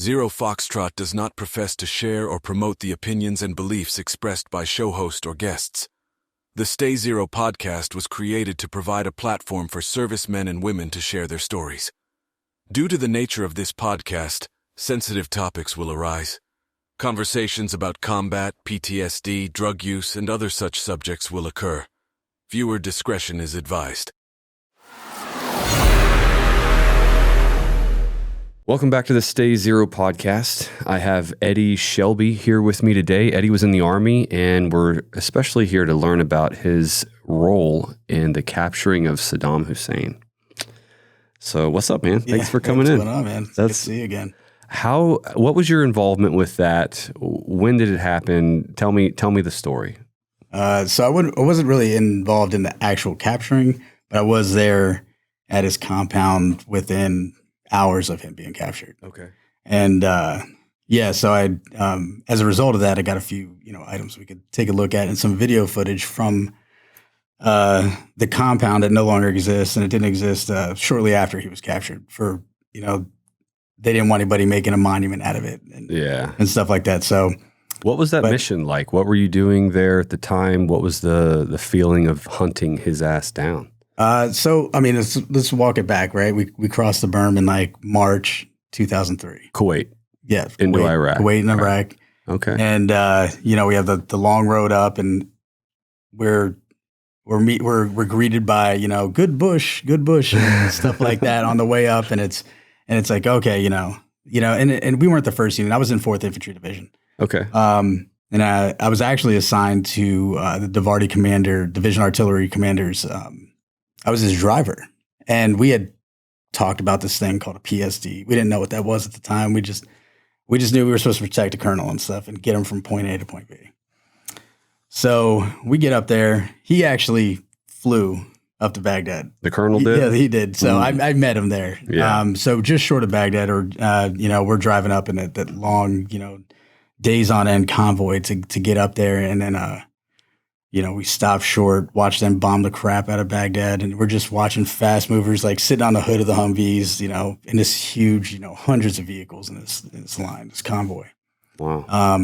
Zero Foxtrot does not profess to share or promote the opinions and beliefs expressed by show host or guests. The Stay Zero podcast was created to provide a platform for servicemen and women to share their stories. Due to the nature of this podcast, sensitive topics will arise. Conversations about combat, PTSD, drug use, and other such subjects will occur. Viewer discretion is advised. Welcome back to the Stay Zero podcast. I have Eddie Shelby here with me today. Eddie was in the Army, and we're especially here to learn about his role in the capturing of Saddam Hussein. So what's up, man? Thanks for coming in. What's going on, man? Good to see you again. What was your involvement with that? When did it happen? Tell me the story. So I wasn't really involved in the actual capturing, but I was there at his compound within hours of him being captured. Okay. And so I as a result of that, I got a few items we could take a look at and some video footage from the compound that no longer exists, and it didn't exist shortly after he was captured. For they didn't want anybody making a monument out of it, and stuff like that. So, what was that mission like? What were you doing there at the time? What was the feeling of hunting his ass down? So I mean, let's walk it back, right? We crossed the berm in like March 2003. Kuwait. Yeah. Into Iraq. Kuwait and Iraq. Okay. And we have the long road up, and we're greeted by good bush and stuff like that on the way up, and it's like, okay, and we weren't the first unit. I was in 4th Infantry Division. Okay. And I was actually assigned to the Divardi commander, Division Artillery Commanders. I was his driver, and we had talked about this thing called a PSD. We didn't know what that was at the time. We just knew we were supposed to protect a colonel and stuff and get him from point A to point B. So we get up there. He actually flew up to Baghdad. The colonel did? Yeah, he did. So I met him there. Yeah. So just short of Baghdad, or we're driving up in that long, days on end convoy to get up there, and then we stopped short, watched them bomb the crap out of Baghdad, and we're just watching fast movers like sitting on the hood of the Humvees, in this huge, hundreds of vehicles in this line, this convoy. Wow.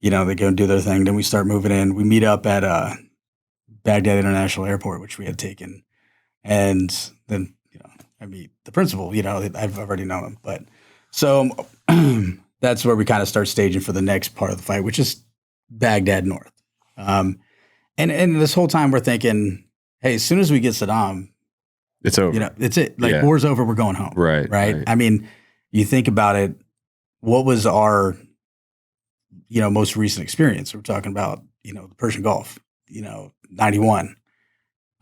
They go and do their thing. Then we start moving in. We meet up at Baghdad International Airport, which we had taken, and then I meet the principal. I've already known him, but so that's where we kind of start staging for the next part of the fight, which is Baghdad North. And this whole time we're thinking, hey, as soon as we get Saddam, it's over. It's it. Like, war's over. We're going home. Right. I mean, you think about it. What was our, most recent experience? We're talking about, the Persian Gulf, 91.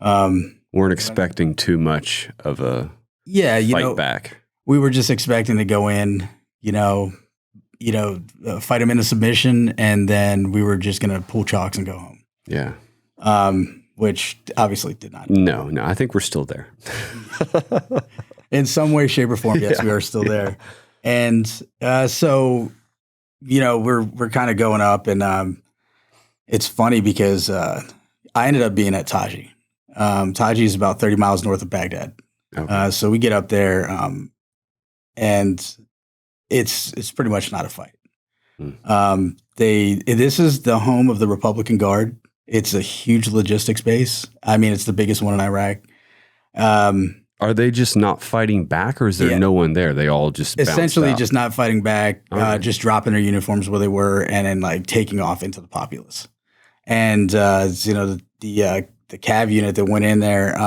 Weren't expecting too much of a fight back. We were just expecting to go in, fight them into submission, and then we were just going to pull chocks and go home. Yeah. Which obviously did not. No, I think we're still there. In some way, shape, or form, yes, we are still there. And so, we're kind of going up, and it's funny because I ended up being at Taji. Taji is about 30 miles north of Baghdad. Okay. So we get up there, and it's pretty much not a fight. This is the home of the Republican Guard. It's a huge logistics base. I mean, it's the biggest one in Iraq. Are they just not fighting back, or is there no one there? They all just essentially bounced out? Just not fighting back, just dropping their uniforms where they were, and then like taking off into the populace. And the Cav unit that went in there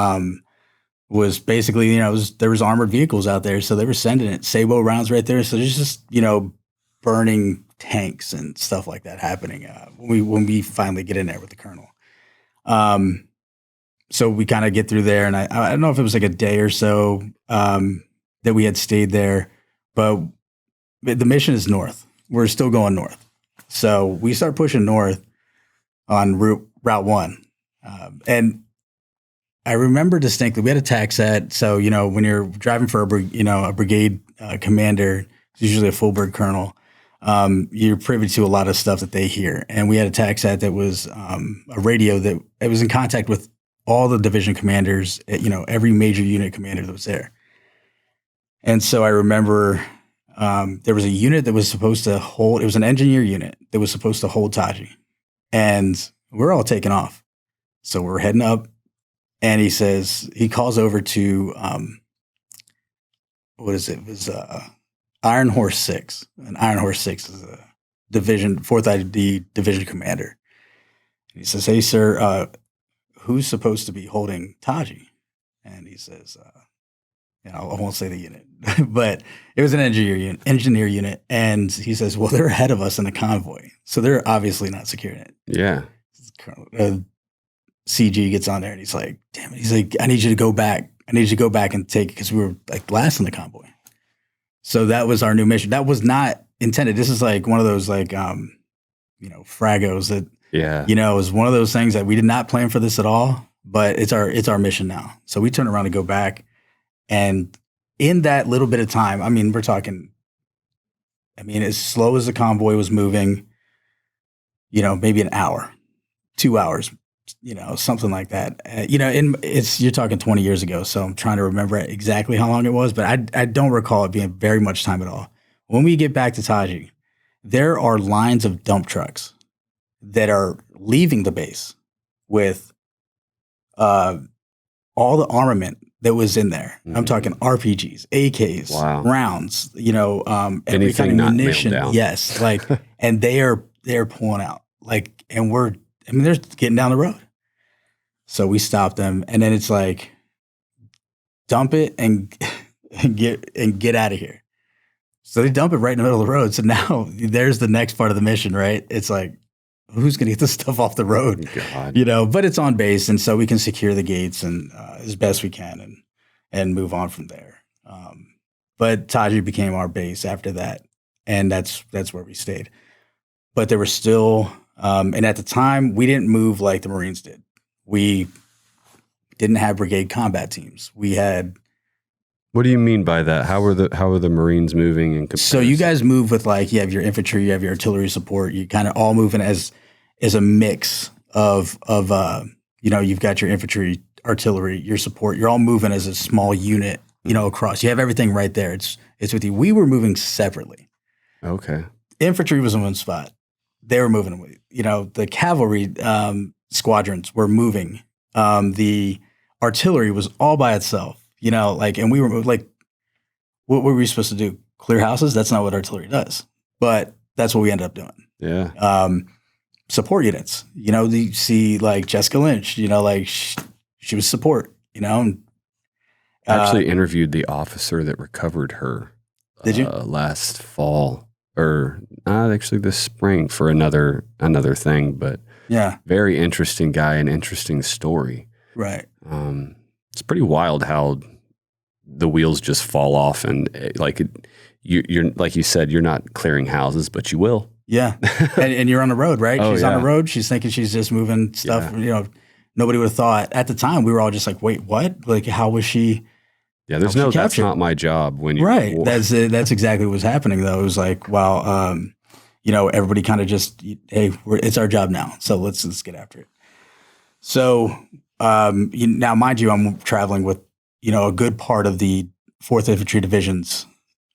was basically there was armored vehicles out there, so they were sending it Sabo rounds right there. So there's just burning tanks and stuff like that happening when we finally get in there with the colonel. So we kind of get through there, and I don't know if it was like a day or so that we had stayed there, but the mission is north. We're still going north. So we start pushing north on Route 1. And I remember distinctly, we had a tac set. So, when you're driving for a brigade commander, it's usually a full bird colonel, you're privy to a lot of stuff that they hear. And we had a tac set that was a radio that it was in contact with all the division commanders, every major unit commander that was there. And so I remember there was a unit that was supposed to hold, it was an engineer unit that was supposed to hold Taji. And we're all taking off. So we're heading up, and he calls over to, what is it? It was Iron Horse 6. And Iron Horse 6 is a division, 4th ID division commander. And he says, "Hey, sir, who's supposed to be holding Taji?" And he says, I won't say the unit, but it was an engineer unit. And he says, "Well, they're ahead of us in the convoy, so they're obviously not securing it." Yeah. CG gets on there, and he's like, "Damn it." He's like, "I need you to go back. I need you to go back and take it," because we were like last in the convoy. So that was our new mission. That was not intended. This is like one of those like, fragos that, it was one of those things that we did not plan for this at all, but it's our mission now. So we turn around and go back. And in that little bit of time, we're talking, as slow as the convoy was moving, maybe an hour, 2 hours, something like that. You're talking 20 years ago. So I'm trying to remember exactly how long it was, but I don't recall it being very much time at all. When we get back to Taji, there are lines of dump trucks that are leaving the base with all the armament that was in there. Mm-hmm. I'm talking RPGs, AKs, rounds, every kind of munition. Yes. Like, and they're pulling out they're getting down the road. So we stop them, and then it's like, dump it and get out of here. So they dump it right in the middle of the road. So now there's the next part of the mission, right? It's like, who's going to get this stuff off the road? God. But it's on base. And so we can secure the gates and as best we can and move on from there. But Taji became our base after that. And that's where we stayed. But there were still, and at the time we didn't move like the Marines did. We didn't have brigade combat teams. We had. What do you mean by that? How are the Marines moving in comparison? So you guys move with you have your infantry, you have your artillery support. You kind of all moving as a mix of you've got your infantry, artillery, your support. You're all moving as a small unit, across. You have everything right there. It's with you. We were moving separately. Okay. Infantry was in one spot. They were moving with the cavalry squadrons were moving. The artillery was all by itself. And we were like, what were we supposed to do? Clear houses? That's not what artillery does. But that's what we ended up doing. Yeah. Support units. You see like Jessica Lynch, she was support, I actually interviewed the officer that recovered her. Did you? Last fall or actually this spring for another thing. But yeah, very interesting guy and interesting story. Right. It's pretty wild how the wheels just fall off and you're like you said, you're not clearing houses, but you will. Yeah. and you're on the road, right? She's on the road. She's thinking she's just moving stuff. Yeah. Nobody would have thought at the time. We were all just like, wait, what? Like, how was she? Yeah. That's not my job when you. Right. That's exactly what was happening though. It was like, well, everybody kind of just, hey, it's our job now. So let's get after it. So, now, mind you, I'm traveling with, a good part of the 4th Infantry Division's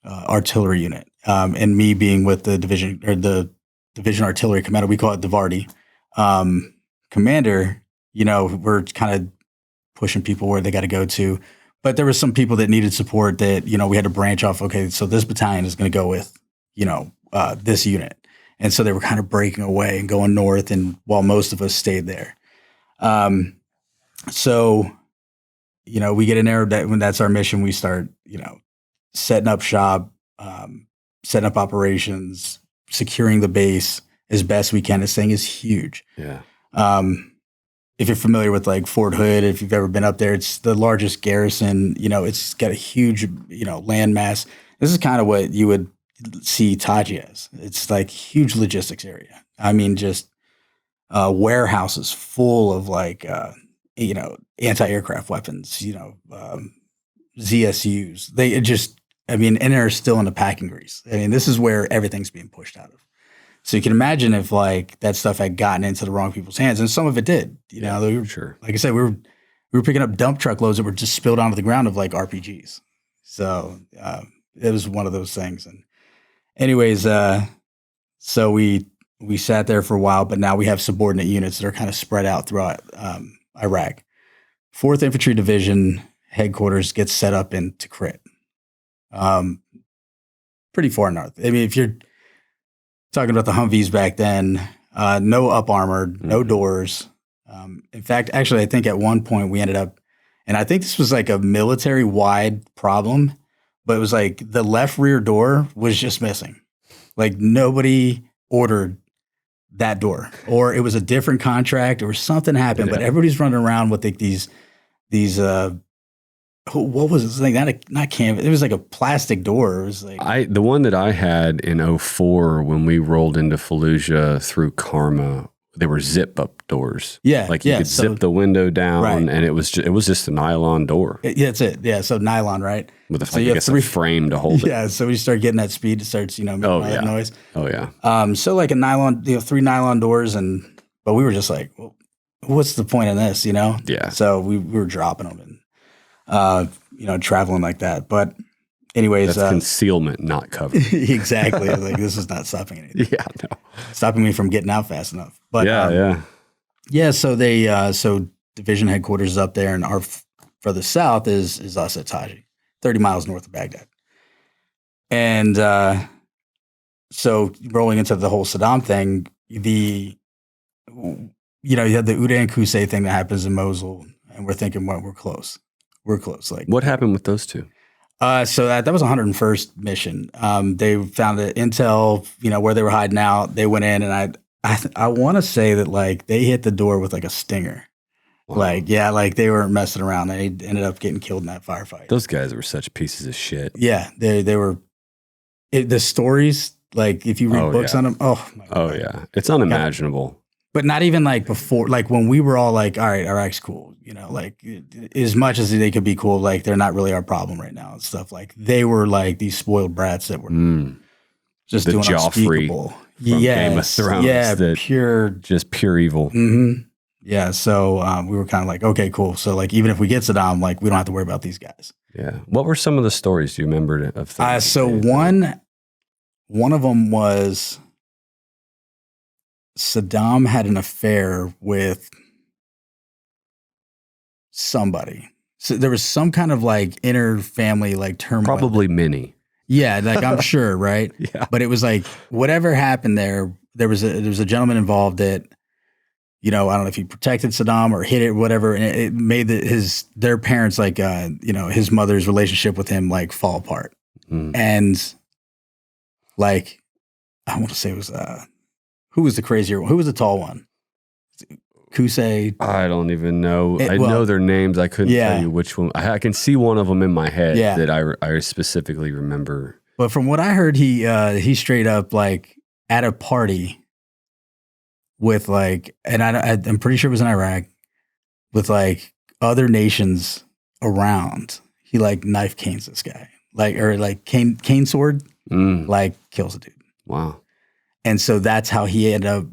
artillery unit, and me being with the division or the division artillery commander. We call it the Vardy commander. We're kind of pushing people where they got to go to, but there were some people that needed support that we had to branch off. Okay, so this battalion is going to go with this unit, and so they were kind of breaking away and going north, and while most of us stayed there. So, we get in there when that's our mission, we start, setting up shop, setting up operations, securing the base as best we can. This thing is huge. Yeah. If you're familiar with like Fort Hood, if you've ever been up there, it's the largest garrison, it's got a huge, land mass. This is kind of what you would see Taji as. It's like huge logistics area. Just warehouses full of like, anti-aircraft weapons, ZSUs. They just, and they're still in the packing grease. This is where everything's being pushed out of. So you can imagine if like that stuff had gotten into the wrong people's hands, and some of it did. Sure. Like I said, we were picking up dump truck loads that were just spilled onto the ground of like RPGs. So it was one of those things. And anyways, so we sat there for a while, but now we have subordinate units that are kind of spread out throughout Iraq. 4th Infantry Division headquarters gets set up in Tikrit. Pretty far north. I mean, if you're talking about the Humvees back then, no up armored, no doors. In fact, actually, I think at one point we ended up, and I think this was like a military wide problem, but it was like the left rear door was just missing. Like nobody ordered that door, or it was a different contract, or something happened. But everybody's running around with like these what was this thing? Not canvas. It was like a plastic door. It was like the one that I had in 04 when we rolled into Fallujah through Karma. They were zip up doors. Yeah, like you could zip the window down, right. And it was just a nylon door. Yeah, that's it. Yeah, so nylon, right? With a frame to hold it. Yeah, so when you start getting that speed, it starts making that noise. Oh yeah. So like a nylon, 3 nylon doors, but we were just like, well, what's the point of this? Yeah. So we were dropping them and traveling like that. But anyways, that's concealment, not cover. Exactly. Like this is not stopping anything. Yeah, no. Stopping me from getting out fast enough. But yeah. So they so division headquarters is up there, and our further south is us at Taji, 30 miles north of Baghdad. And so rolling into the whole Saddam thing, you had the Uday and Qusay thing that happens in Mosul, and we're thinking, well, we're close. We're close. Like, what happened with those two? So that was 101st mission. They found the intel, where they were hiding out. They went in, and I want to say that like they hit the door with like a stinger. Wow. Like they weren't messing around. They ended up getting killed in that firefight. Those guys were such pieces of shit. Yeah, they were. The stories, like if you read books on them, my God. Yeah, it's unimaginable. But not even like before, like when we were all like, all right, Iraq's cool, like as much as they could be cool, like they're not really our problem right now and stuff. Like they were like these spoiled brats that were just doing unspeakable. Game of Thrones. Yeah, pure evil. Mm-hmm. Yeah, so we were kind of like, okay, cool. So like even if we get Saddam, like we don't have to worry about these guys. Yeah. What were some of the stories you remember of things? So one of them was Saddam had an affair with somebody. So there was some kind of like inner family like turmoil. Probably many. Yeah, like I'm sure, right? Yeah. But it was like whatever happened there was a gentleman involved that, I don't know if he protected Saddam or hid it or whatever, and it made their parents like his mother's relationship with him like fall apart. And like I want to say it was who was the crazier one? Who was the tall one? Qusay. I don't even know. I know their names. I couldn't tell you which one. I can see one of them in my head that I specifically remember. But from what I heard, he straight up like at a party with like, and I'm pretty sure it was in Iraq, with like other nations around. He like knife canes this guy, like cane sword, like kills a dude. Wow. And so that's how he ended up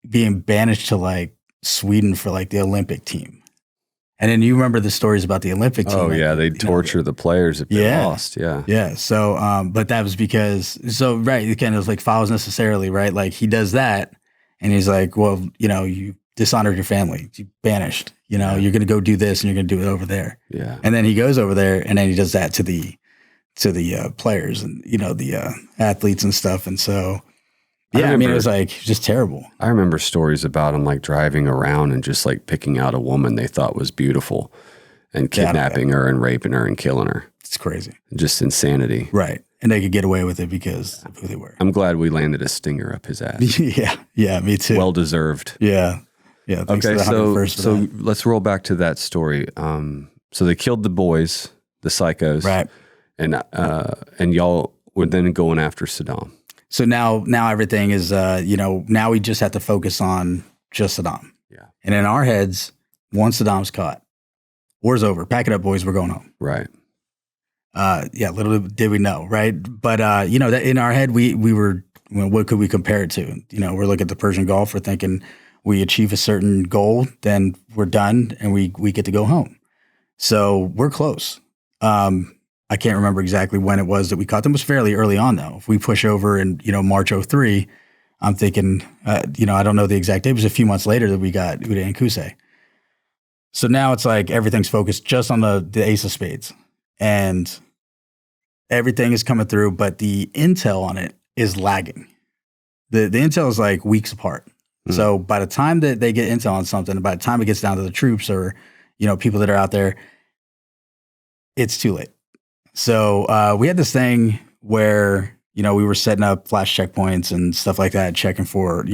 being banished to like Sweden for like the Olympic team. And then you remember the stories about the Olympic team. Oh yeah, they torture the players if they lost. Yeah. Yeah. So, but that was because, right, again, it was like fouls necessarily, right? Like he does that and he's like, well, you dishonored your family, you banished, you're going to go do this and you're going to do it over there. Yeah. And then he goes over there and then he does that to the players and, the athletes and stuff. And so, yeah, it was like just terrible. I remember stories about him like driving around and just like picking out a woman they thought was beautiful and kidnapping her and raping her and killing her. It's crazy. Just insanity. Right. And they could get away with it because of who they were. I'm glad we landed a stinger up his ass. Yeah, me too. Well deserved. Yeah. Okay, so let's roll back to that story. So they killed the boys, the psychos. Right. And y'all were then going after Saddam. So now everything is, now we just have to focus on just Saddam. Yeah. And in our heads, once Saddam's caught, war's over. Pack it up, boys. We're going home. Right. Little did we know, right? But, that in our head, we were, what could we compare it to? We're looking at the Persian Gulf. We're thinking we achieve a certain goal, then we're done and we get to go home. So we're close. I can't remember exactly when it was that we caught them. It was fairly early on though. If we push over in, March 03, I'm thinking, I don't know the exact date. It was a few months later that we got Uday and Kusei. So now it's like everything's focused just on the ace of spades, and everything is coming through, but the intel on it is lagging. The intel is like weeks apart. So by the time that they get intel on something, by the time it gets down to the troops or, people that are out there, it's too late. So we had this thing where, we were setting up flash checkpoints and stuff like that, checking for,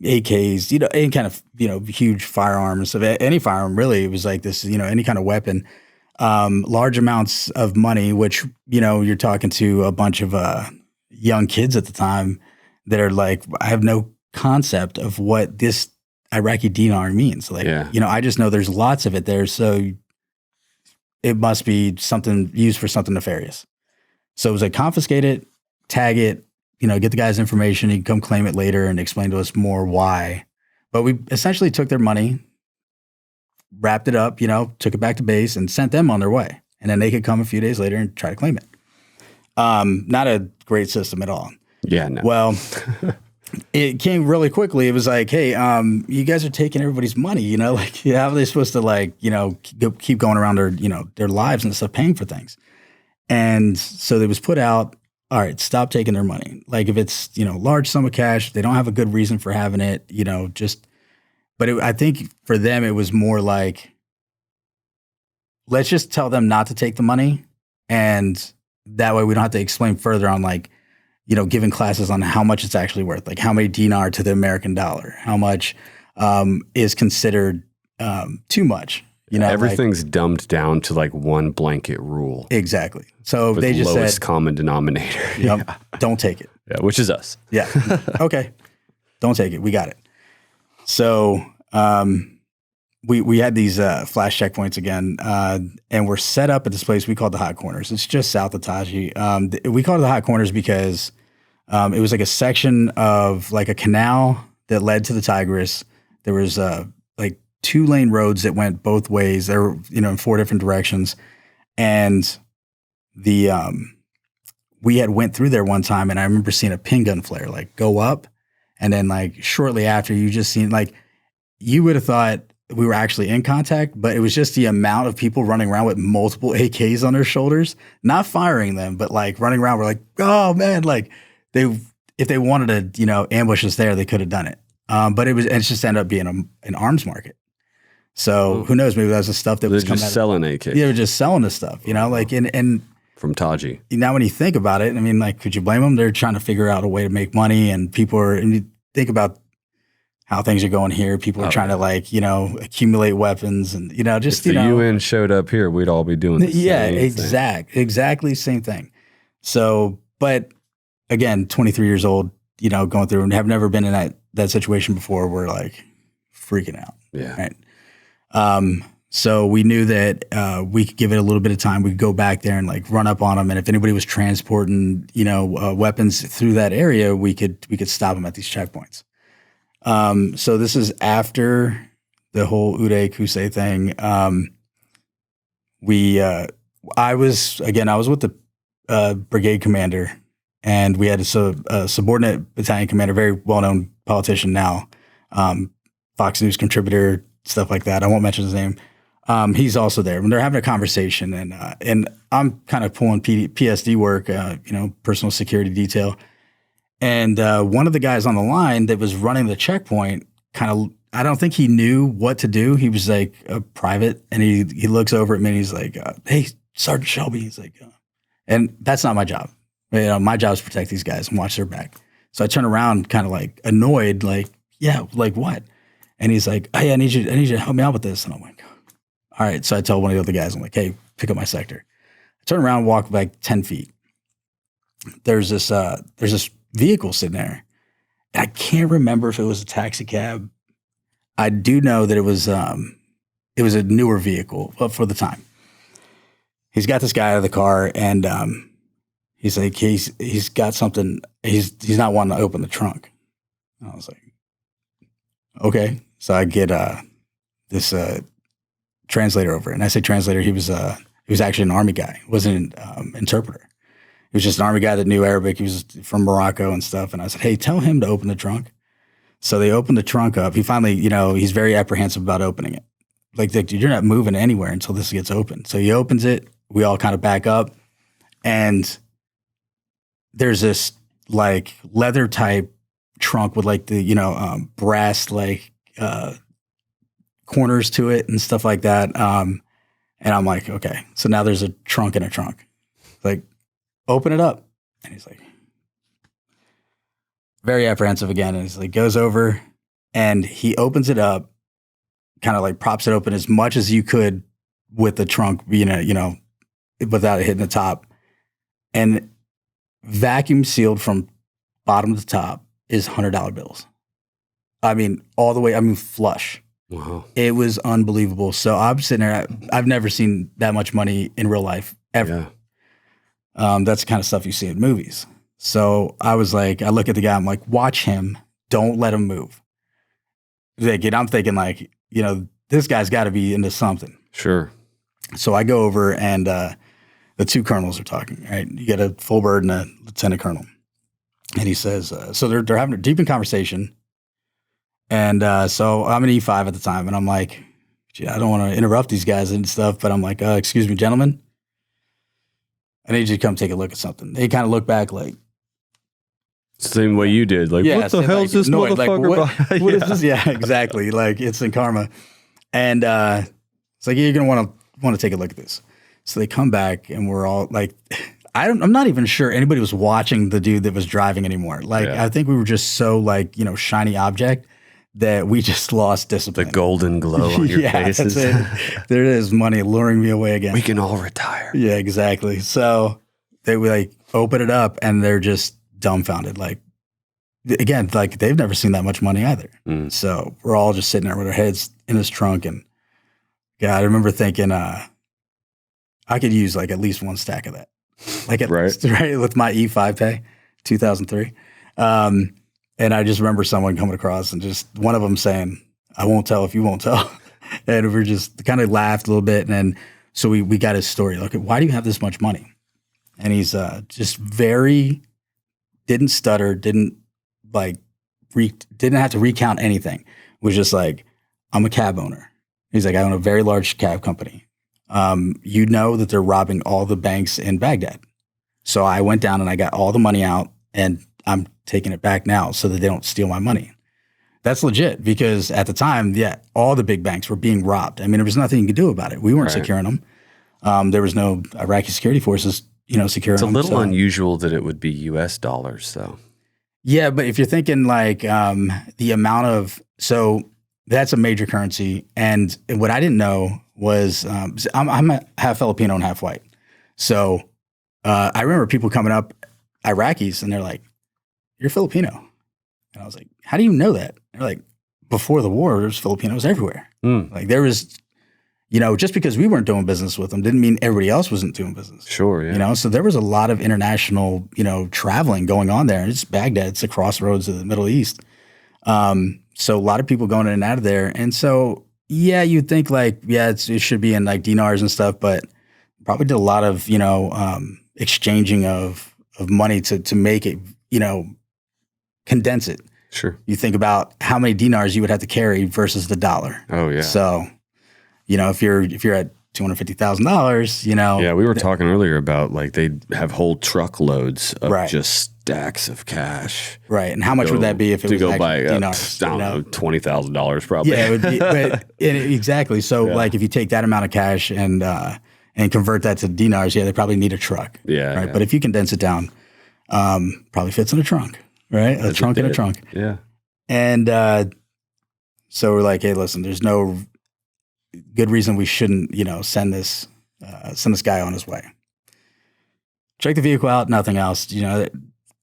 AKs, any kind of, huge firearm and stuff. Any firearm really, it was like this, any kind of weapon. Large amounts of money, which, you're talking to a bunch of young kids at the time that are like, I have no concept of what this Iraqi dinar means. Like, I just know there's lots of it there. So it must be something used for something nefarious. So it was like, confiscate it, tag it, get the guy's information. He can come claim it later and explain to us more why. But we essentially took their money, wrapped it up, took it back to base and sent them on their way. And then they could come a few days later and try to claim it. Not a great system at all. Yeah, no. Well, it came really quickly. It was like, hey, you guys are taking everybody's money, like, how are they supposed to keep going around their lives and stuff, paying for things? And so it was put out, all right, stop taking their money. Like if it's, large sum of cash, they don't have a good reason for having it, I think for them, it was more like, let's just tell them not to take the money. And that way we don't have to explain further on giving classes on how much it's actually worth, like how many dinar to the American dollar, how much is considered too much. Everything's dumbed down to like one blanket rule. Exactly. So they just lowest said, common denominator. Yep, don't take it. Yeah, which is us. Yeah. Okay. Don't take it. We got it. So we had these flash checkpoints again, and we're set up at this place we call the Hot Corners. It's just south of Taji. We call it the Hot Corners because it was like a section of like a canal that led to the Tigris. There was like 2-lane roads that went both ways. There were, in 4 different directions. And we had went through there one time, and I remember seeing a pin gun flare like go up, and then like shortly after, you just seen like, you would have thought we were actually in contact, but it was just the amount of people running around with multiple AKs on their shoulders, not firing them, but like running around. We're like, oh man, like if they wanted to, ambush us there, they could have done it. But it just ended up being an arms market. So who knows? Maybe that was the stuff that was coming just selling AKs. Yeah, they were just selling this stuff, and from Taji. Now, when you think about it, I mean, like, could you blame them? They're trying to figure out a way to make money, and and you think about how things are going here. People are trying to accumulate weapons, and just if the UN showed up here, we'd all be doing the same exactly same thing. So, but again, 23 years old, going through and have never been in that situation before. We're like freaking out. Yeah. Right. So we knew that we could give it a little bit of time. We could go back there and like run up on them, and if anybody was transporting, weapons through that area, we could stop them at these checkpoints. So this is after the whole Uday Kusei thing. I was with the brigade commander, and we had a subordinate battalion commander, very well-known politician now, Fox News contributor, stuff like that. I won't mention his name. He's also there, and they're having a conversation, and I'm kind of pulling PSD work, personal security detail. And one of the guys on the line that was running the checkpoint I don't think he knew what to do. He was like a private, and he looks over at me and he's like, hey, Sergeant Shelby. He's like, and that's not my job. My job is to protect these guys and watch their back. So I turn around kind of like annoyed, like, yeah, like what? And he's like, hey, I need you to help me out with this. And I'm like, all right. So I tell one of the other guys, I'm like, hey, pick up my sector. I turn around, walk back 10 feet. There's this vehicle sitting there. I can't remember if it was a taxi cab. I do know that it was a newer vehicle for the time. He's got this guy out of the car, and he's like, he's got something. He's not wanting to open the trunk. I was like, okay. So I get this translator over, and I say translator. He was He was actually an army guy. He wasn't an interpreter. He was just an army guy that knew Arabic. He was from Morocco and stuff. And I said, hey, tell him to open the trunk. So they opened the trunk up. He finally, he's very apprehensive about opening it. Like, you're not moving anywhere until this gets opened. So he opens it. We all kind of back up. And there's this like leather type trunk with like the, brass like corners to it and stuff like that. And I'm like, okay, so now there's a trunk in a trunk. Like, open it up. And he's like, very apprehensive again. And he's like, goes over and he opens it up, kind of like props it open as much as you could with the trunk, without it hitting the top. And vacuum sealed from bottom to top is $100 bills. I mean, all the way, flush. Wow. It was unbelievable. So I'm sitting there, I've never seen that much money in real life, ever. Yeah. That's the kind of stuff you see in movies. So I was like, I look at the guy, I'm like, watch him. Don't let him move. I'm thinking like, this guy's got to be into something. Sure. So I go over and the two colonels are talking, right? You get a full bird and a lieutenant colonel. And he says, so they're having a deep in conversation. And so I'm an E5 at the time. And I'm like, gee, I don't want to interrupt these guys and stuff. But I'm like, excuse me, gentlemen. I need you to come take a look at something. They kind of look back like. Same way you did. Like, what the hell is this motherfucker? Like, what is this? Yeah, exactly. Like, it's in karma. And it's like, you're going to want to take a look at this. So they come back and we're all like, I'm not even sure anybody was watching the dude that was driving anymore. Like, I think we were just so like, shiny object that we just lost discipline. The golden glow on your faces. That's it. There it is, money luring me away again. We can all retire. Yeah, exactly. So they like open it up and they're just dumbfounded. Like, again, like they've never seen that much money either. Mm. So we're all just sitting there with our heads in this trunk. And God, I remember thinking, I could use like at least one stack of that. Like right with my E5 pay, 2003. And I just remember someone coming across and just one of them saying, I won't tell if you won't tell. And we just kind of laughed a little bit. And then, so we got his story. Like, why do you have this much money? And he's just didn't stutter, didn't have to recount anything. Was just like, I'm a cab owner. He's like, I own a very large cab company. You know that they're robbing all the banks in Baghdad. So I went down and I got all the money out and I'm taking it back now so that they don't steal my money. That's legit because at the time, all the big banks were being robbed. I mean, there was nothing you could do about it. We weren't securing them. There was no Iraqi security forces, securing them. It's a little unusual that it would be US dollars though. Yeah, but if you're thinking like the amount of, so that's a major currency. And what I didn't know was I'm half Filipino and half white. So I remember people coming up, Iraqis, and they're like, you're Filipino. And I was like, how do you know that? They're like, before the war, there's Filipinos everywhere. Mm. Like there was, just because we weren't doing business with them didn't mean everybody else wasn't doing business. Sure, yeah. So there was a lot of international, traveling going on there. And it's Baghdad. It's the crossroads of the Middle East. So a lot of people going in and out of there. And so, you'd think like, it should be in like dinars and stuff, but probably did a lot of, exchanging of money to make it, condense it. Sure. You think about how many dinars you would have to carry versus the dollar. Oh yeah. So, if you're at $250,000, Yeah, we were talking earlier about like they'd have whole truckloads of just stacks of cash. Right. And how much would that be if it was go buy dinars? I don't know, $20,000 probably. Yeah, it would be. Exactly. So like if you take that amount of cash and convert that to dinars, they probably need a truck. Yeah. Right. Yeah. But if you condense it down, probably fits in a trunk. Right. A trunk in a trunk. Yeah. And so we're like, hey, listen, there's no good reason we shouldn't, send this guy on his way. Check the vehicle out, nothing else.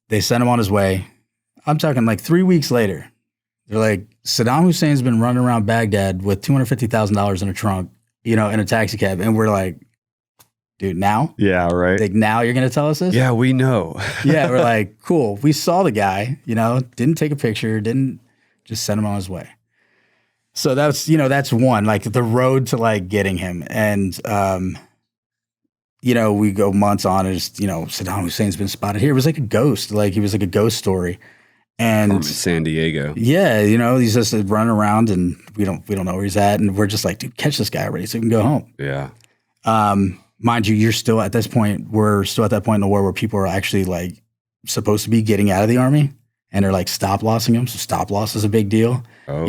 They sent him on his way. I'm talking like 3 weeks later. They're like, Saddam Hussein's been running around Baghdad with $250,000 in a trunk, in a taxi cab. And we're like, dude, now? Yeah, right. Like, now you're going to tell us this? Yeah, we know. Yeah, we're like, cool. We saw the guy, didn't take a picture, didn't just send him on his way. So that's one, like the road to like getting him. And we go months on and just, Saddam Hussein's been spotted here. It was like a ghost. Like he was like a ghost story. And from San Diego. Yeah, he's just running around and we don't know where he's at. And we're just like, dude, catch this guy already so we can go home. Yeah. Mind you, you're still at this point, we're still at that point in the war where people are actually like supposed to be getting out of the Army and they're like stop lossing them. So stop loss is a big deal. Oh,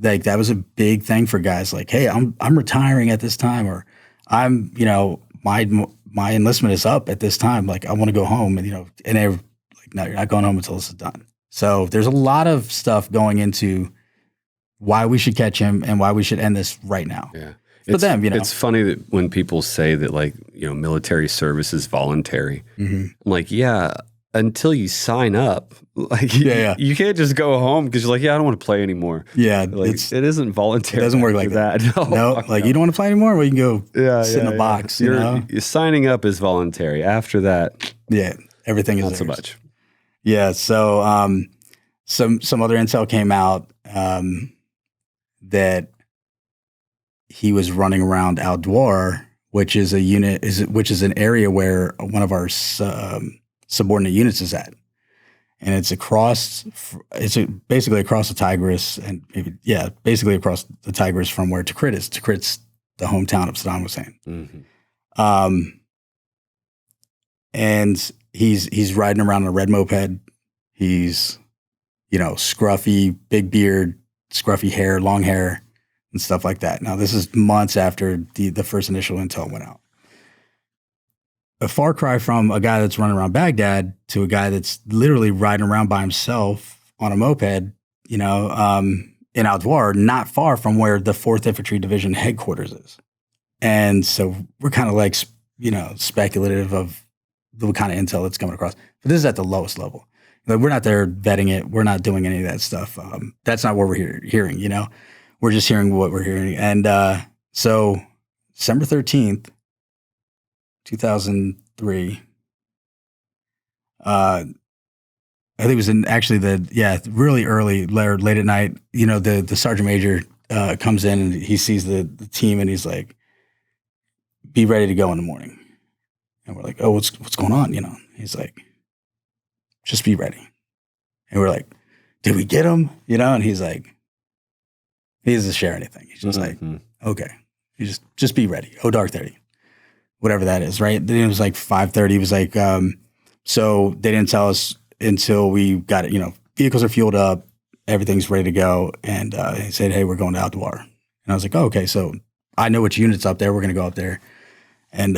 like that was a big thing for guys like, hey, I'm retiring at this time, or I'm, my enlistment is up at this time. Like I want to go home, and and they're like, no, you're not going home until this is done. So there's a lot of stuff going into why we should catch him and why we should end this right now. Yeah. For them, It's funny that when people say that like, military service is voluntary. Mm-hmm. I'm like, yeah, until you sign up. Like you can't just go home because you're like, yeah, I don't want to play anymore. Yeah. Like, it isn't voluntary. It doesn't work like that. No, like you don't want to play anymore? Well, you can go sit in the box. You're signing up is voluntary. After that. Yeah. Everything is not theirs. so much. Yeah. So some other intel came out that he was running around Al Dwar, which is which is an area where one of our subordinate units is at, and it's basically across the Tigris, and basically across the Tigris from where Tikrit is. Tikrit's the hometown of Saddam Hussein. Mm-hmm. And he's riding around on a red moped. He's, scruffy, big beard, scruffy hair, long hair, and stuff like that. Now, this is months after the first initial intel went out. A far cry from a guy that's running around Baghdad to a guy that's literally riding around by himself on a moped, in Al Dwar, not far from where the 4th Infantry Division headquarters is. And so we're kind of like, speculative of the kind of intel that's coming across. But this is at the lowest level. Like, we're not there vetting it. We're not doing any of that stuff. That's not what we're hearing, We're just hearing what we're hearing. And so December 13th, 2003, I think it was really early, late at night, the sergeant major comes in and he sees the team and he's like, be ready to go in the morning. And we're like, oh, what's going on? He's like, just be ready. And we're like, did we get him? And he's like, he doesn't share anything. He's just like, okay, you just be ready. Oh, dark 30, whatever that is. Right. Then it was like 5:30. He was like, so they didn't tell us until we got it. Vehicles are fueled up. Everything's ready to go. And he said, hey, we're going to Al Dwar. And I was like, oh, okay. So I know which unit's up there. We're going to go up there and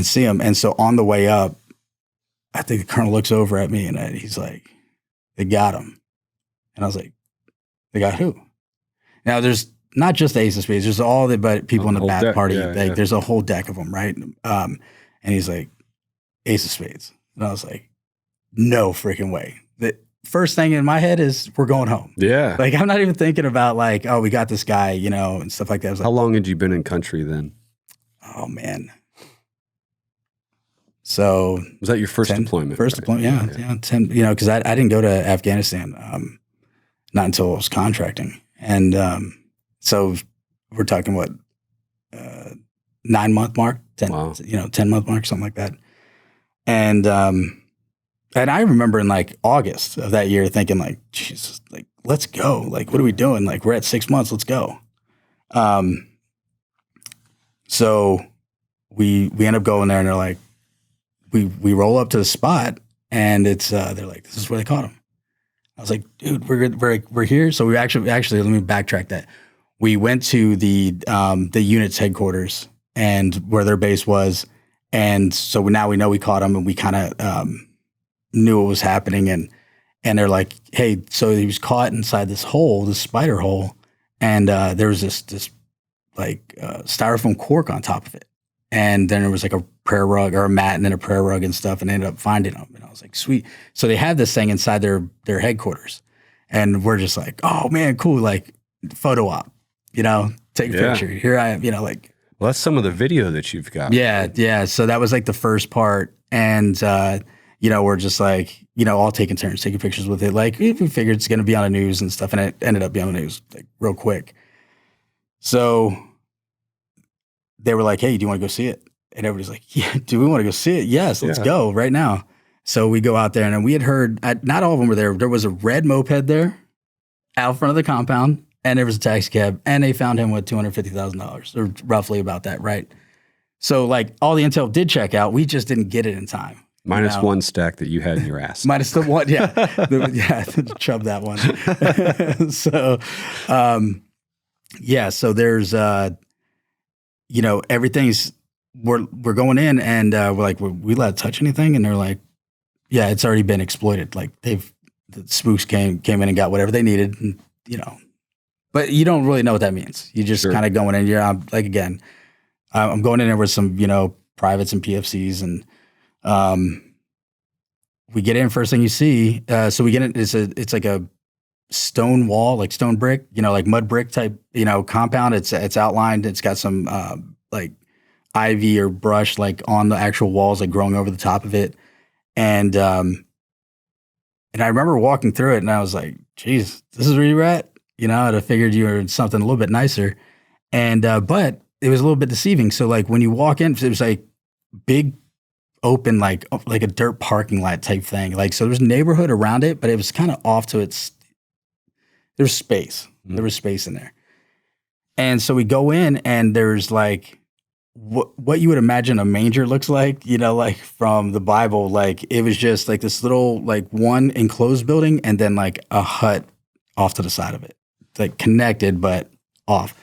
see him. And so on the way up, I think the colonel looks over at me and he's like, they got him. And I was like, they got who? Now there's not just the Ace of Spades. There's all the people in the Bat Party. There's a whole deck of them, right? And he's like, Ace of Spades. And I was like, no freaking way. The first thing in my head is we're going home. Yeah. Like I'm not even thinking about like, oh, we got this guy, and stuff like that. I was like, how long had you been in country then? Oh man. So was that your first deployment? First deployment, yeah. 10, because I didn't go to Afghanistan not until I was contracting. And so we're talking 9-month mark, 10-month mark, something like that. And I remember in like August of that year thinking like, Jesus, like, let's go. Like, what are we doing? Like, we're at 6 months, let's go. So we end up going there and they're like, we roll up to the spot and it's, they're like, this is where they caught him. I was like, dude, we're here. So we actually, let me backtrack that. We went to the unit's headquarters and where their base was. And so now we know we caught him and we kind of knew what was happening. And they're like, hey, so he was caught inside this hole, this spider hole. And there was this like styrofoam cork on top of it. And then there was like a prayer rug or a mat and then a prayer rug and stuff. And they ended up finding him. And I was like, sweet. So they had this thing inside their headquarters. And we're just like, oh man, cool. Like photo op, take a picture. Here I am, like. Well, that's some of the video that you've got. Yeah. So that was like the first part. And, we're just like, all taking turns, taking pictures with it. Like we figured it's going to be on the news and stuff. And it ended up being on the news like real quick. So they were like, hey, do you want to go see it? And everybody's like, yeah, do we want to go see it? Yes, let's go right now. So we go out there, and we had heard, not all of them were there. There was a red moped there out front of the compound, and there was a taxi cab, and they found him with $250,000, or roughly about that, right? So like all the intel did check out. We just didn't get it in time. Minus one stack that you had in your ass. Minus the one, yeah. Chub that one. So, so there's, everything's, we're going in, and we're like, we allowed to touch anything? And they're like, yeah, it's already been exploited. Like the spooks came in and got whatever they needed, and, but you don't really know what that means. You just kind of going in. I'm going in there with some, privates and PFCs, and we get in, first thing you see. So we get in, it's like a stone wall, like stone brick, like mud brick type, compound. It's outlined. It's got some like ivy or brush like on the actual walls, like growing over the top of it. And I remember walking through it, and I was like, geez, this is where you're at? I'd have figured you were something a little bit nicer. And, but it was a little bit deceiving. So like when you walk in, it was like big open, like a dirt parking lot type thing. Like, so there's neighborhood around it, but it was kind of off to there's space. There was space in there. And so we go in, and there's like what you would imagine a manger looks like, like from the Bible. Like it was just like this little, like one enclosed building, and then like a hut off to the side of it, like connected, but off.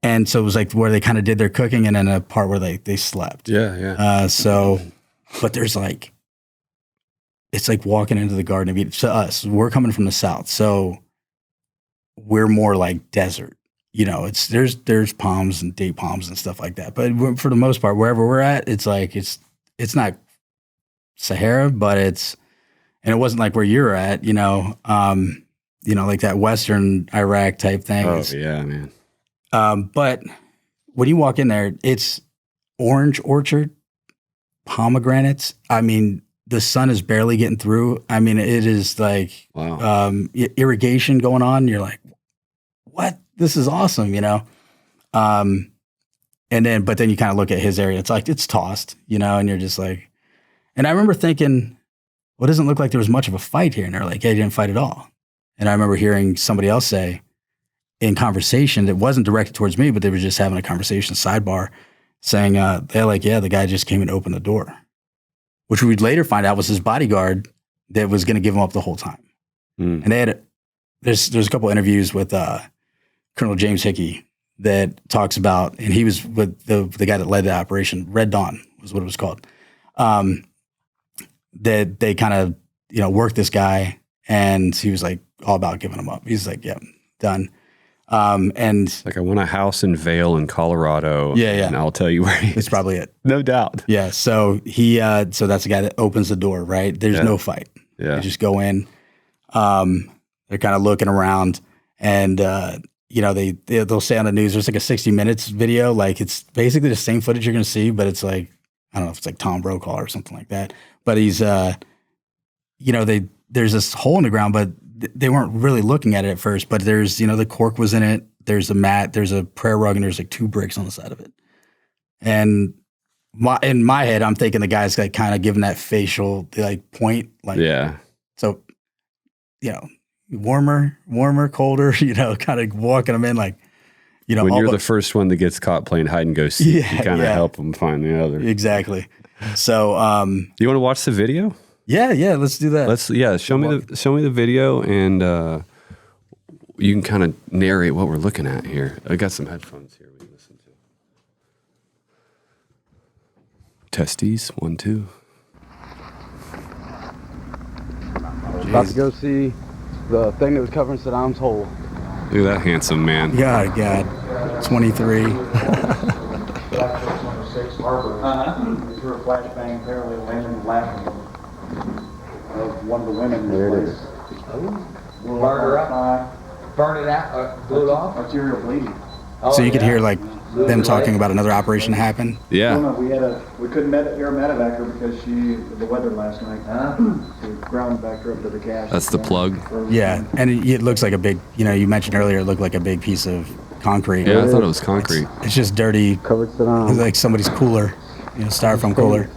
And so it was like where they kind of did their cooking, and then a part where they slept. Yeah. But there's like, it's like walking into the Garden of Eden. To us, we're coming from the South, so we're more like desert. There's palms and date palms and stuff like that. But for the most part, wherever we're at, it's like it's not Sahara, but and it wasn't like where you're at. Like that Western Iraq type thing. Oh yeah, man. But when you walk in there, it's orange orchard, pomegranates. I mean, the sun is barely getting through. I mean, it is like irrigation going on. You're like, what? This is awesome, but then you kind of look at his area. It's like, it's tossed, and you're just like, and I remember thinking, well, it doesn't look like there was much of a fight here. And they're like, hey, they didn't fight at all. And I remember hearing somebody else say in conversation that wasn't directed towards me, but they were just having a conversation sidebar saying, they're like, yeah, the guy just came and opened the door, which we'd later find out was his bodyguard that was going to give him up the whole time. And they had, there's a couple interviews with, Colonel James Hickey that talks about, and he was with the guy that led the operation, Red Dawn was what it was called. That they kind of, worked this guy, and he was like all about giving him up. He's like, yeah, done. And like, I want a house in Vail in Colorado. Yeah. And I'll tell you where he is. That's probably it. No doubt. Yeah. So so that's the guy that opens the door, right? There's no fight. Yeah. You just go in. They're kind of looking around, and, they'll say on the news, there's like a 60 Minutes video. Like, it's basically the same footage you're going to see, but it's like, I don't know if it's like Tom Brokaw or something like that. But he's, there's this hole in the ground, but they weren't really looking at it at first. But there's, the cork was in it. There's a mat, there's a prayer rug, and there's like 2 bricks on the side of it. And in my head, I'm thinking the guy's like kind of giving that facial like point. Like, yeah. So, warmer, colder, kind of walking them in like, when you're the first one that gets caught playing hide and go seek, you kind of help them find the other. Exactly. So, you want to watch the video? Yeah, let's do that. Show me the video, and you can kind of narrate what we're looking at here. I got some headphones here we can listen to. Testes, 1, 2. About to go see the thing that was covering Saddam's hole. Look at that handsome man. God, 23. Through a flashbang parallel landing laughing of one of the women. There it is. Burned her up. Burn it out, blew it off? Arterial bleeding. So you could hear like them talking about another operation that happened. Yeah. No, we couldn't air medevac her because the weather last night. So ground backed her up to the cache. That's the plug. Yeah, and it looks like a big. You mentioned earlier it looked like a big piece of concrete. Yeah, I thought it was concrete. It's just dirty. Covered Saddam. It's like somebody's cooler. styrofoam cooler.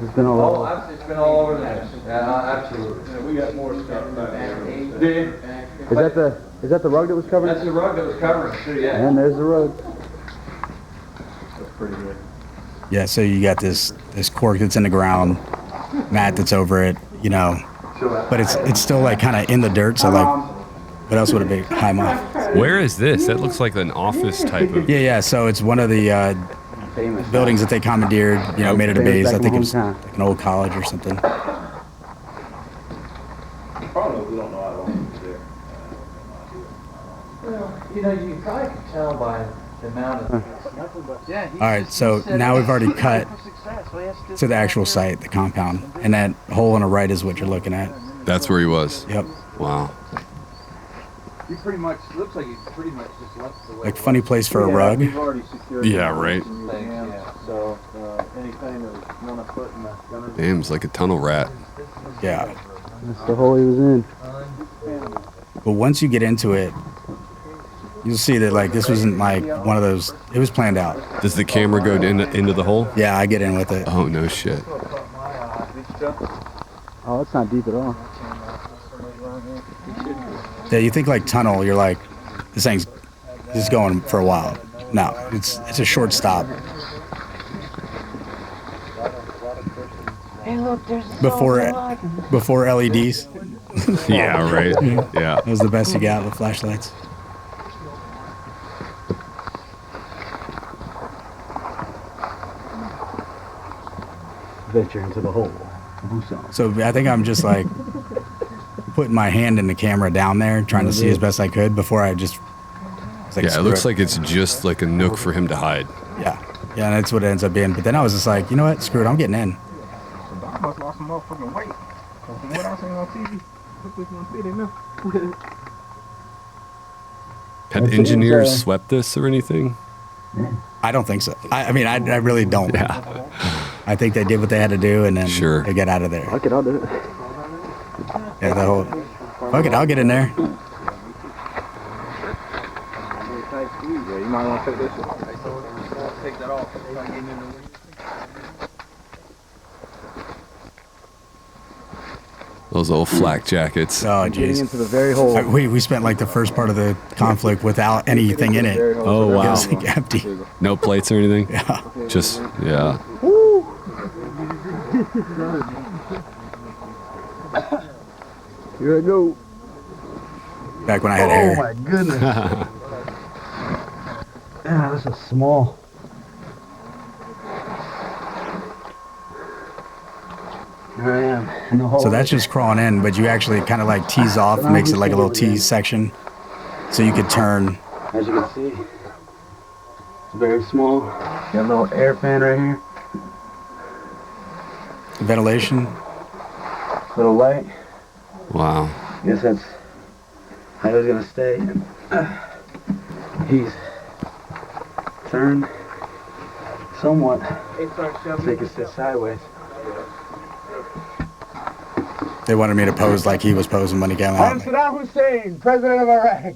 It's been all over. It's been all over the place. Yeah, absolutely. Yeah, we got more stuff back there. Is that the rug that was covering? That's the rug that was covering it too, yeah. And there's the rug. That's pretty good. Yeah, so you got this cork that's in the ground, mat that's over it, but it's still like kind of in the dirt. So like, what else would it be? Hi, Mom. Where is this? That looks like an office type of. Yeah. So it's one of the buildings that they commandeered. Made it a base. I think it was like an old college or something. Probably we don't know how long it's there. Well, you probably can tell by the amount of. All right, so now we've already cut to the actual site, the compound, and that hole on the right is what you're looking at. That's where he was. Yep. Wow. You pretty much looks like you pretty much just left the way. Like funny place for a rug. We've already secured. Yeah, right. So anything that we want to put in the gunner. Damn, it's like a tunnel rat. Yeah. That's the hole he was in. But once you get into it, you'll see that like this wasn't like one of those. It was planned out. Does the camera go into the hole? Yeah, I get in with it. Oh, no shit. Oh, it's not deep at all. Yeah, you think like tunnel, you're like, this thing's going for a while. No, it's a short stop. Hey, look, there's Before LEDs, Yeah, right. Yeah. that was the best you got with flashlights. Venture into the hole. So I think I'm just like putting my hand in the camera down there, trying to see as best I could before I just. was like, Yeah, it screw looks like it's just like a nook for him to hide. Yeah, and that's what it ends up being. But then I was just like, you know what? Screw it. I'm getting in. I must lost some motherfucking weight. From what I seen on TV, look like one fit in there. Had engineers swept this or anything? I don't think so. I mean, I really don't. Yeah. I think they did what they had to do, and then Sure. they get out of there. Fuck it, I'll do it. Yeah, the whole. Fuck it, I'll get in there. Yeah, you might want to take this one. Take that off. Those old flak jackets. Oh, Getting jeez. into the very hole. We spent like the first part of the conflict without anything in it. It Oh, wow. was like empty. No plates or anything? Yeah. Just, yeah. Here I go. Back when I had hair. Oh my goodness. Yeah, this is small. Here I am in the hole. So that's just crawling in, but you actually kind of like tease off, and makes it like a little tease section, so you could turn. As you can see, it's very small. Got a little air fan right here. Ventilation. Little light. Wow. Guess that's how he was gonna stay. He's turned somewhat. So he can sit sideways. They wanted me to pose like he was posing when he came I'm out. Saddam Hussein, president of Iraq.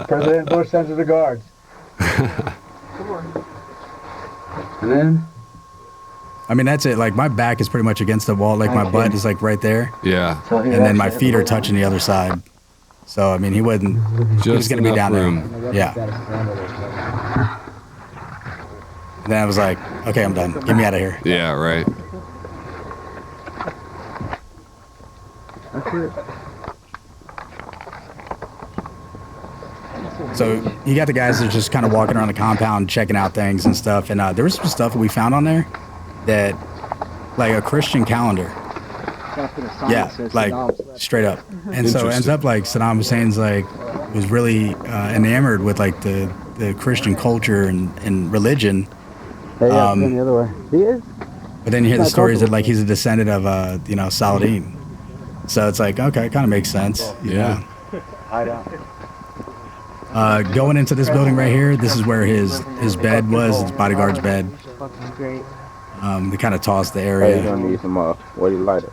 President Bush sends the guards. And then I mean, that's it. Like my back is pretty much against the wall. Like my butt is like right there, Yeah. so he and then my actually feet had are to touching the other side. So I mean, he wasn't. He was Just gonna be enough down room. there. Yeah. And then I was like, okay, I'm done. Get me out of here. Yeah, right. That's it. So you got the guys that are just kind of walking around the compound, checking out things and stuff. And there was some stuff that we found on there that, like a Christian calendar. Yeah, like straight up. And so it ends up like Saddam Hussein's like was really enamored with like the Christian culture and religion. Hey, yeah, the other way. He is. But then you hear the Not stories that comfortable. like he's a descendant of Saladin. So it's like, okay, it kind of makes sense. Yeah. Hide out. Going into this building right here, this is where his bed was, his bodyguard's bed. Fucking great. They kind of tossed the Hey, you area. gonna need some what do you light it?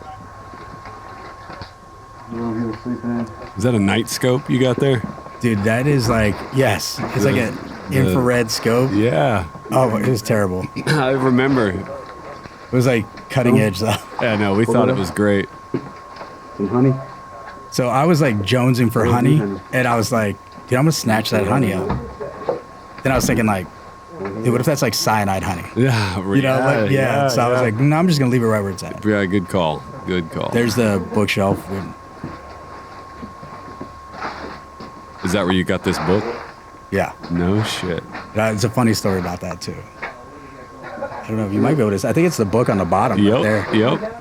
The room he was sleeping in. Is that a night scope you got there? Dude, that is like, yes. It's like infrared scope. Yeah. Oh, it was terrible. I remember. It was like cutting edge though. Yeah, no, we thought it was great. Some honey. So I was like jonesing for honey, and I was like, dude, I'm gonna snatch that honey up. Then I was thinking like, dude, what if that's like cyanide honey? Yeah, You know, like, yeah. So I was like, no, I'm just gonna leave it right where it's at. Yeah, good call. Good call. There's the bookshelf. Is that where you got this book? Yeah, No shit. it's a funny story about that too. I don't know if you might be able to. I think it's the book on the bottom right there. Yep.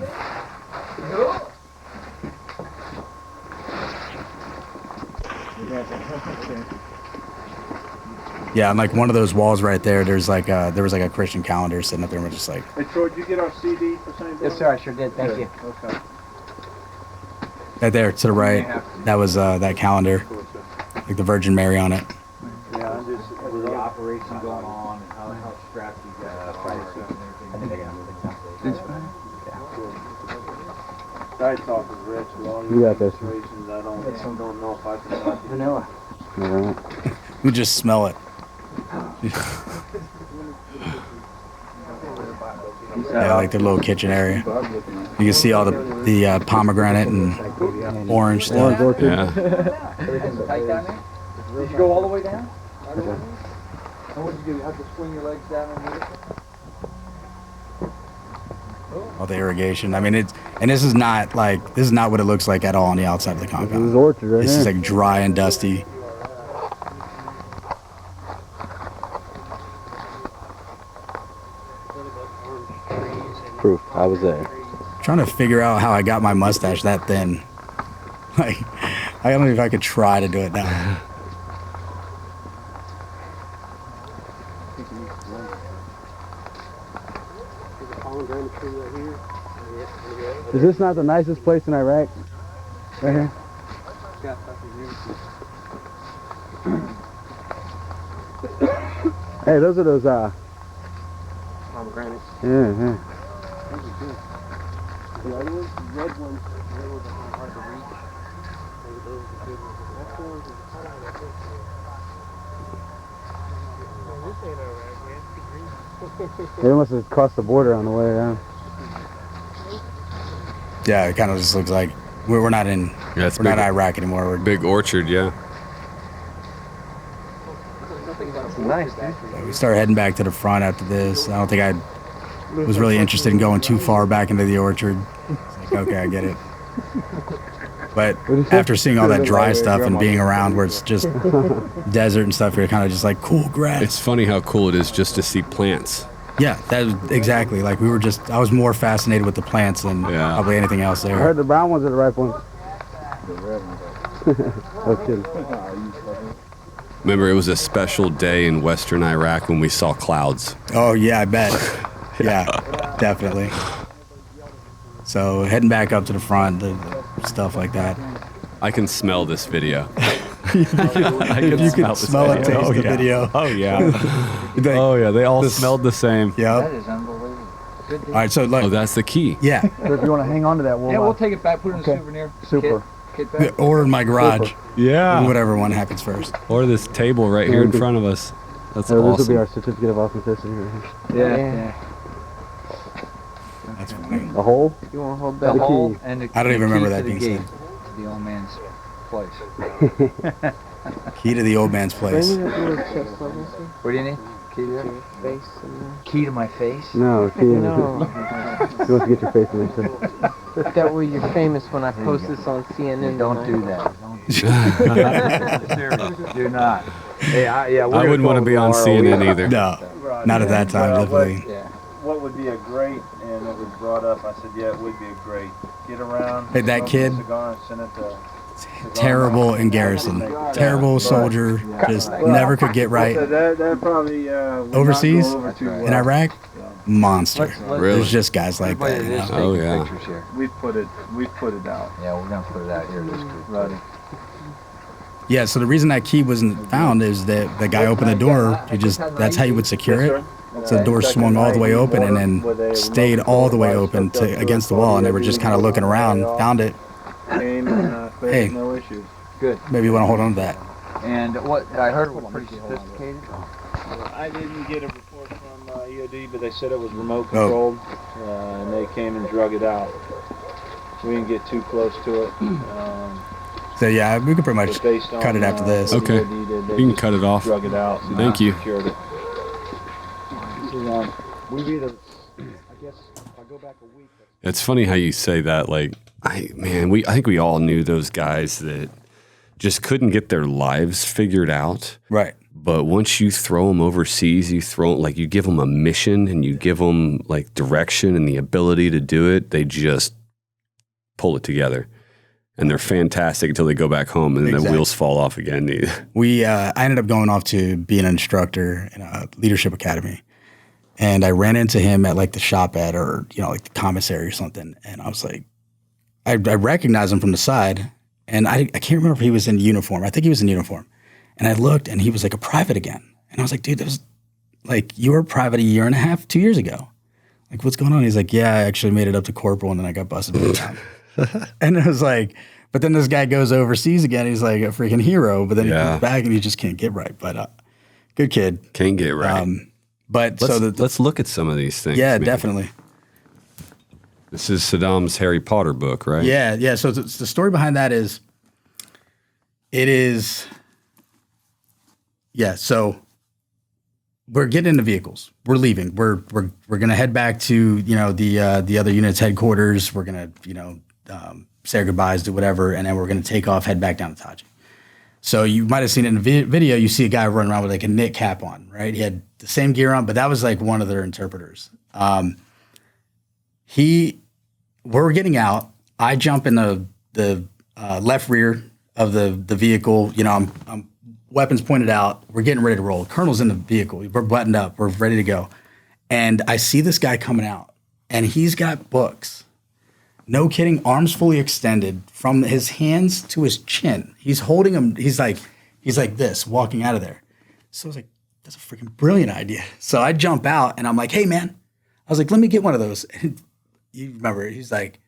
Yeah, on like one of those walls right there. There was like a Christian calendar sitting up there. And we're just like, Hey, Troy, did you get our CD for St. Yes, sir, I sure did. Thank you. Okay. right there to the right. That was that calendar, like the Virgin Mary on it. Yeah, I'm just, With the operation going on and how strapped you got, price and everything. I talk with Rich with all You your got this. situations. I don't know if I can talk to you. Vanilla. All right. We just smell it. Yeah, like the little kitchen area. You can see all the pomegranate and orange stuff. Yeah. Everything's tight down there? Did you go all the way down? And what did you do? You have to swing your legs down and All the irrigation. I mean, this is not what it looks like at all on the outside of the This is compound. orchard right This here. is like dry and dusty. Proof. I was there. Trying to figure out how I got my mustache that thin. Like, I don't know if I could try to do it now. Is this not the nicest place in Iraq? Right here? Hey, those are those Pomegranates. yeah. The other ones, the red ones are hard to reach. Maybe those are the good ones. That's the ones that They must have crossed the border on the way around. Yeah, it kind of just looks like we're not in. Yeah, it's we're not big. Iraq anymore. We're Big orchard, yeah. nice, dude. We started heading back to the front after this. I don't think I was really interested in going too far back into the orchard. It's like, okay, I get it. But after seeing all that dry stuff and being around where it's just desert and stuff, you're kind of just like, cool grass. It's funny how cool it is just to see plants. Yeah, that was exactly. Like I was more fascinated with the plants than probably anything else I there. heard the brown ones are the ripe ones. Oh, kidding. Remember, it was a special day in Western Iraq when we saw clouds. Oh yeah, I bet. Yeah, definitely. So heading back up to the front, the stuff like that. I can smell this video. If you could smell and taste the video. Oh yeah. Oh yeah. They all smelled the same. That Yep. is unbelievable. Good All right, so like, Oh, that's the key. yeah, So if you want to hang on to that, Yeah, we'll take it back, put it in a souvenir. Super. Kit back. or in my garage, Yeah. whatever one happens first. Or this table right here in front of us. That's This will be awesome. our certificate of authenticity right here. Yeah. That's funny. A hole? You want to hold The that? hole key. and the I don't even key remember to that the being gate said. to the old man's place. Key to the old man's place. What do you need? Key to your face? Key to my face? No, key. No, He wants to get your face in there. but that way you're famous when I post this on CNN. Don't do that. Don't do that. Seriously, do not. Hey, I wouldn't want to be on CNN either. No, not at that time, definitely. Yeah. What would be a great, and it was brought up, I said, yeah, it would be a great. Get around. Hey, that smoke a kid? cigar and send it to Terrible in garrison. Terrible soldier. Just never could get right. So that probably would not go Overseas? over too well. In Iraq, monster. Really? There's just guys like that. You know? Oh, yeah. Pictures here. We've put it out. Yeah, we're gonna put it out here this group. Right. Yeah. So the reason that key wasn't found is that the guy opened the door. That's how you would secure it. So the door swung all the way open and then stayed all the way open against the wall, and they were just kind of looking around, found it. Aim and Hey. no issues. Maybe you want to hold on to that. And what I heard was pretty sophisticated. I didn't get a report from IED, but they said it was remote controlled, and they came and drug it out. We didn't get too close to it. So yeah, we could pretty much cut it after this. Okay. IED, You can cut it off. Drug it out. Thank you. Secured it. We've either, I guess, if I go back a week. It's funny how you say that. Like, I think we all knew those guys that just couldn't get their lives figured out. Right. But once you throw them overseas, you give them a mission and you give them like direction and the ability to do it. They just pull it together, and they're fantastic until they go back home and then the wheels fall off again. I ended up going off to be an instructor in a leadership academy, and I ran into him at like the shop at, or like the commissary or something, and I was like, I recognized him from the side, and I can't remember if he was in uniform. I think he was in uniform. And I looked, and he was like a private again. And I was like, dude, that was like, you were a private 1.5 years, 2 years ago. Like, what's going on? He's like, yeah, I actually made it up to corporal, and then I got busted by the time. And I was like, but then this guy goes overseas again. He's like a freaking hero. But then he comes back, and he just can't get right. But good kid. Can't get right. But let's look at some of these things. Yeah, definitely. This is Saddam's Harry Potter book, right? Yeah. So the story behind that is, so we're getting into vehicles. We're leaving. We're gonna head back to the other unit's headquarters. We're gonna say our goodbyes, do whatever, and then we're gonna take off, head back down to Taji. So you might have seen it in the video. You see a guy running around with like a knit cap on, right? He had the same gear on, but that was like one of their interpreters. We're getting out. I jump in the left rear of the vehicle. I'm weapons pointed out. We're getting ready to roll. Colonel's in the vehicle. We're buttoned up. We're ready to go. And I see this guy coming out, and he's got books. No kidding, arms fully extended from his hands to his chin. He's holding them. He's like this, walking out of there. So I was like, that's a freaking brilliant idea. So I jump out, and I'm like, hey, man. I was like, let me get one of those. And you remember, he's like,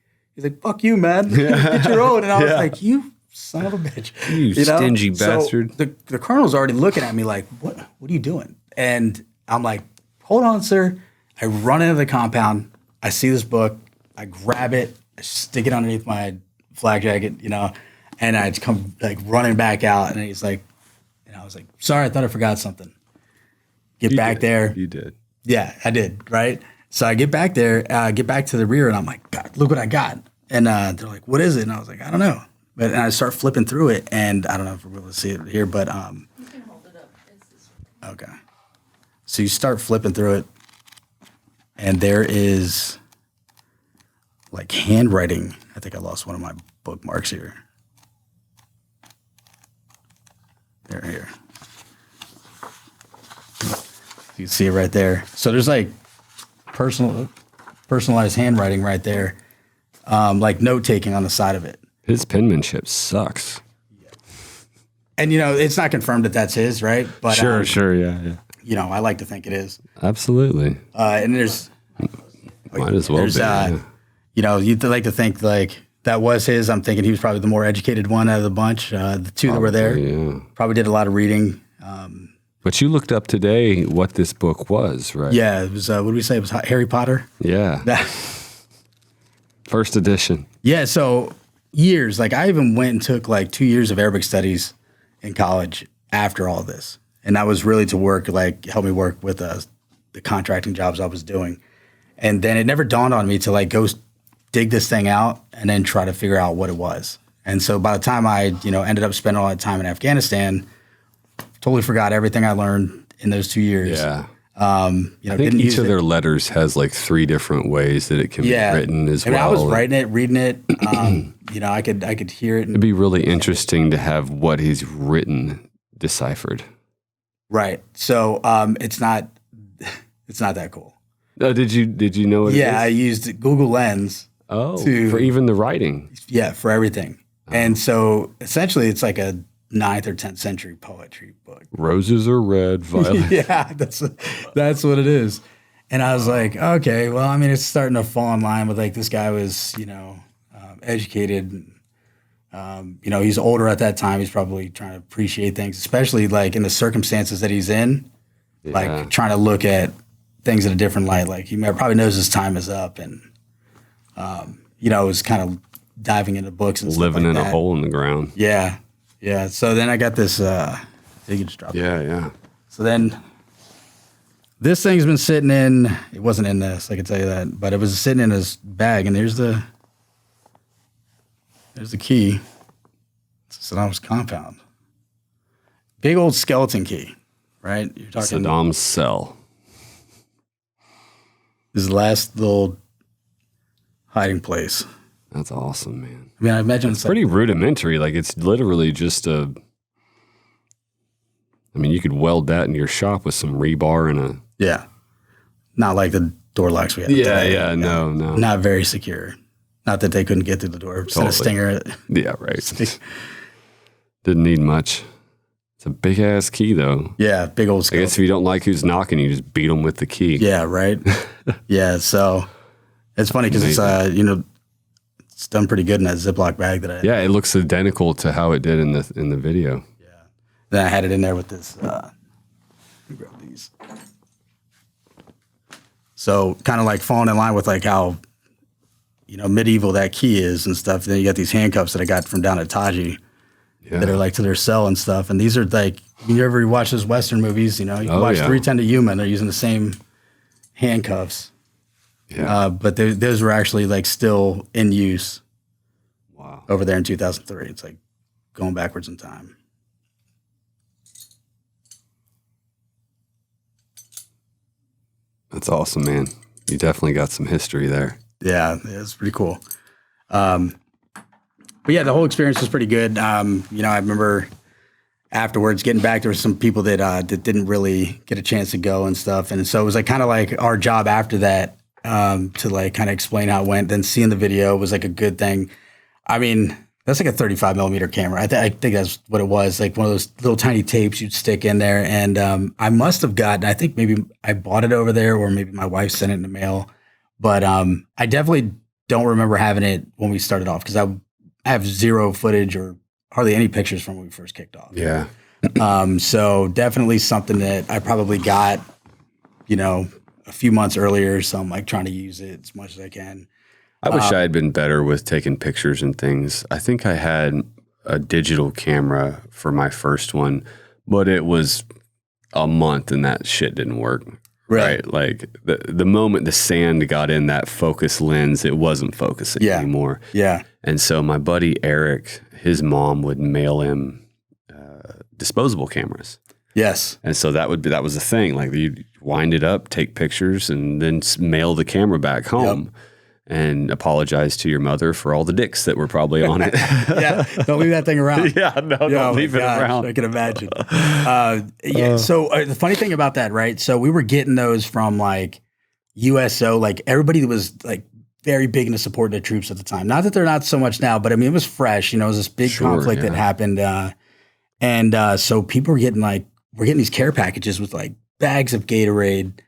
fuck you, man. Get your own. And I was like, you son of a bitch. You stingy bastard. So the colonel's already looking at me like, what are you doing? And I'm like, hold on, sir. I run into the compound. I see this book. I grab it. I stick it underneath my flak jacket, and I come like running back out. And he's like, and I was like, sorry, I thought I forgot something. Get back there. You did. Yeah, I did. Right. So I get back there, get back to the rear, and I'm like, God, look what I got. And they're like, what is it? And I was like, I don't know. And I start flipping through it, and I don't know if we're able to see it here, but you can hold it up. It's this one. Okay. So you start flipping through it, and there is like handwriting. I think I lost one of my bookmarks here. They're here. You can see it right there. So there's like personalized handwriting right there, like note taking on the side of it. His penmanship sucks. And it's not confirmed that that's his, right? But sure, yeah. I like to think it is. Absolutely. And there's might as well be. You'd like to think like that was his. I'm thinking he was probably the more educated one out of the bunch. The two that were there probably did a lot of reading. But you looked up today what this book was, right? Yeah, it was. What did we say? It was Harry Potter. Yeah. First edition. Yeah. So years. Like I even went and took like 2 years of Arabic studies in college after all this, and that was really to help me work with the contracting jobs I was doing. And then it never dawned on me to like go dig this thing out and then try to figure out what it was. And so by the time I ended up spending all that time in Afghanistan, totally forgot everything I learned in those 2 years. Yeah. I think each of their letters has like 3 different ways that it can be written as well. I was writing it, reading it. I could hear it. It'd be really interesting to have what he's written deciphered. Right. So it's not that cool. Did you know what it is? Yeah, I used Google Lens. For even the writing. Yeah, for everything. And so essentially it's like a 9th or 10th century poetry book. Roses are red, violets. Yeah, that's what it is. And I was like, okay, well, it's starting to fall in line with like this guy was, educated, and, You know, he's older at that time. He's probably trying to appreciate things, especially like in the circumstances that he's in, like trying to look at things in a different light. Like he probably knows his time is up, and you know, is kind of diving into books and living stuff like in that. a hole in the ground. Yeah, yeah. So then I got this. You can just drop it. Yeah. So then this thing's been sitting in. It wasn't in this, I can tell you that, but it was sitting in his bag, and there's the key. It's Saddam's compound. Big old skeleton key, right? You're talking Saddam's cell. His last little hiding place. That's awesome, man. I mean, I imagine It's pretty rudimentary. Like it's literally just a. I mean, you could weld that in your shop with some rebar and a. Yeah, not like the door locks we have. today. No. Not very secure. Not that they couldn't get through the door. Send a stinger. Yeah, right. Didn't need much. It's a big ass key, though. Yeah, big old I skeleton. guess if you don't like who's knocking, you just beat them with the key. Yeah, right. Yeah, so it's funny because it's you know, it's done pretty good in that Ziploc bag that I. Yeah, it looks identical to how it did in the video. Yeah. Then I had it in there with this. Let me grab these. So kind of like falling in line with like how, you know, medieval that key is and stuff. Then you got these handcuffs that I got from down at Taji. Yeah. That are like to their cell and stuff. And these are like, you ever watch those Western movies, you know, you can watch 310 to Yuma, they're using the same handcuffs. Yeah. But those were actually like still in use. Wow. Over there in 2003. It's like going backwards in time. That's awesome, man. You definitely got some history there. Yeah, it's pretty cool. But yeah, the whole experience was pretty good. You know, I remember afterwards getting back, there were some people that didn't really get a chance to go and stuff. And so it was like kind of like our job after that to like kind of explain how it went. Then seeing the video was like a good thing. I mean, that's like a 35 millimeter camera. I think that's what it was, like one of those little tiny tapes you'd stick in there. And I must have gotten, I think maybe I bought it over there or maybe my wife sent it in the mail. But I definitely don't remember having it when we started off because I have zero footage or hardly any pictures from when we first kicked off. Yeah. So definitely something that I probably got, you know, a few months earlier. So I'm like trying to use it as much as I can. I wish I had been better with taking pictures and things. I think I had a digital camera for my first one, but it was a month and that shit didn't work. Right. Like the moment the sand got in that focus lens, it wasn't focusing anymore. Yeah. And so my buddy Eric, his mom would mail him disposable cameras. Yes. And so that was the thing. Like you wind it up, take pictures, and then mail the camera back home. Yep. And apologize to your mother for all the dicks that were probably on it. Yeah, don't leave that thing around. Don't leave it around. I can imagine. So the funny thing about that, right? So we were getting those from like USO, like everybody was like very big into supporting the troops at the time. Not that they're not so much now, but I mean, it was fresh. You know, it was this big conflict that happened. And so people were getting these care packages with like bags of Gatorade,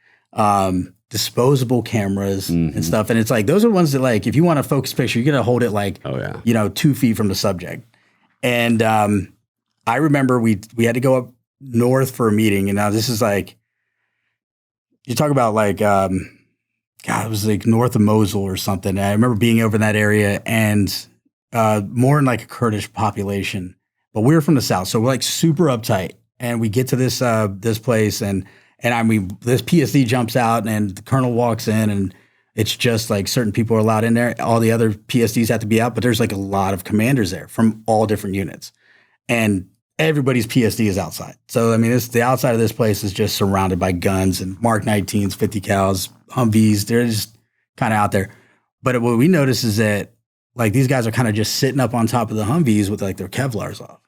disposable cameras and stuff. And it's like, those are ones that like, if you want a focus picture, you're going to hold it like, you know, 2 feet from the subject. And I remember we had to go up north for a meeting. And now this is like, you talk about like, it was like north of Mosul or something. And I remember being over in that area and more in like a Kurdish population, but we were from the South. So we're like super uptight. And we get to this this place and I mean, this PSD jumps out and the colonel walks in and it's just like certain people are allowed in there. All the other PSDs have to be out, but there's like a lot of commanders there from all different units. And everybody's PSD is outside. So, I mean, the outside of this place is just surrounded by guns and Mark 19s, 50 cals, Humvees. They're just kind of out there. But what we notice is that like these guys are kind of just sitting up on top of the Humvees with like their Kevlars off.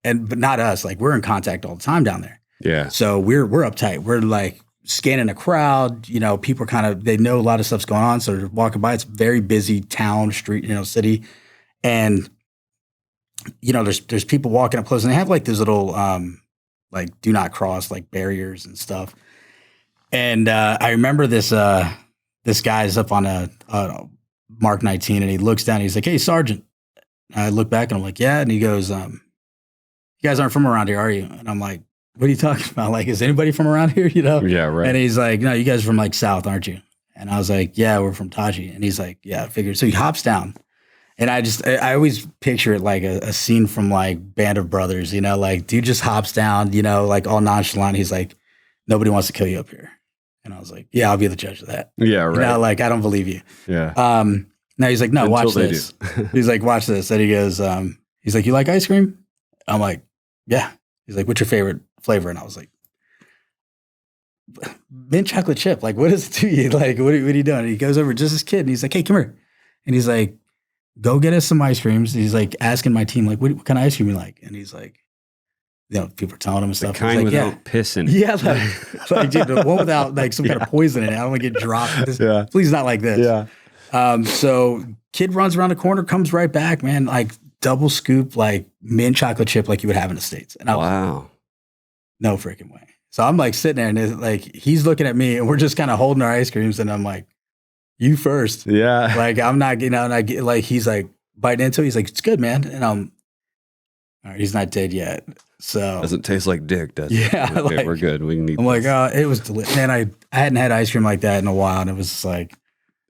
But not us. Like we're in contact all the time down there. Yeah. So we're uptight. We're like scanning a crowd. You know, people are they know a lot of stuff's going on. So they're walking by. It's a very busy town, street, you know, city. And, you know, there's people walking up close and they have like these little, like do not cross, like barriers and stuff. And I remember this guy's up on a Mark 19 and he looks down and he's like, "Hey, Sergeant." I look back and I'm like, yeah. And he goes, you guys aren't from around here, are you? And I'm like, what are you talking about? Like, is anybody from around here? You know? Yeah, right. And he's like, no, you guys are from like South, aren't you? And I was like, yeah, we're from Taji. And he's like, yeah, I figured. So he hops down. And I always picture it like a scene from like Band of Brothers, you know, like dude just hops down, you know, like all nonchalant. He's like, nobody wants to kill you up here. And I was like, yeah, I'll be the judge of that. Yeah, right. You know, like, I don't believe you. Yeah. Now he's like, no, Until watch they this. He's like, watch this. And he goes, he's like, you like ice cream? I'm like, yeah. He's like, what's your favorite flavor? And I was like, mint chocolate chip. Like, what is it to you? Like, what are you doing? And he goes over, just this kid, and he's like, hey, come here. And he's like, go get us some ice creams. He's like asking my team, like, what kind of ice cream you like? And he's like, you know, people are telling him and stuff. The kind like, without piss in it. Yeah, like dude, the one without like some kind of poison in it. I don't want to get dropped. Please not like this. Yeah. So kid runs around the corner, comes right back, man, like double scoop, like mint chocolate chip like you would have in the States. And I was like, no freaking way. So I'm like sitting there and it's like, he's looking at me and we're just kind of holding our ice creams. And I'm like, you first. Yeah. Like, I'm not, you know, and I get like, he's like biting into it. He's like, it's good, man. And I'm, all right, he's not dead yet. So doesn't taste like dick, does it? Yeah. Okay, like, we're good. We can eat I'm this. like, oh, it was delicious. Man, I hadn't had ice cream like that in a while. And it was like,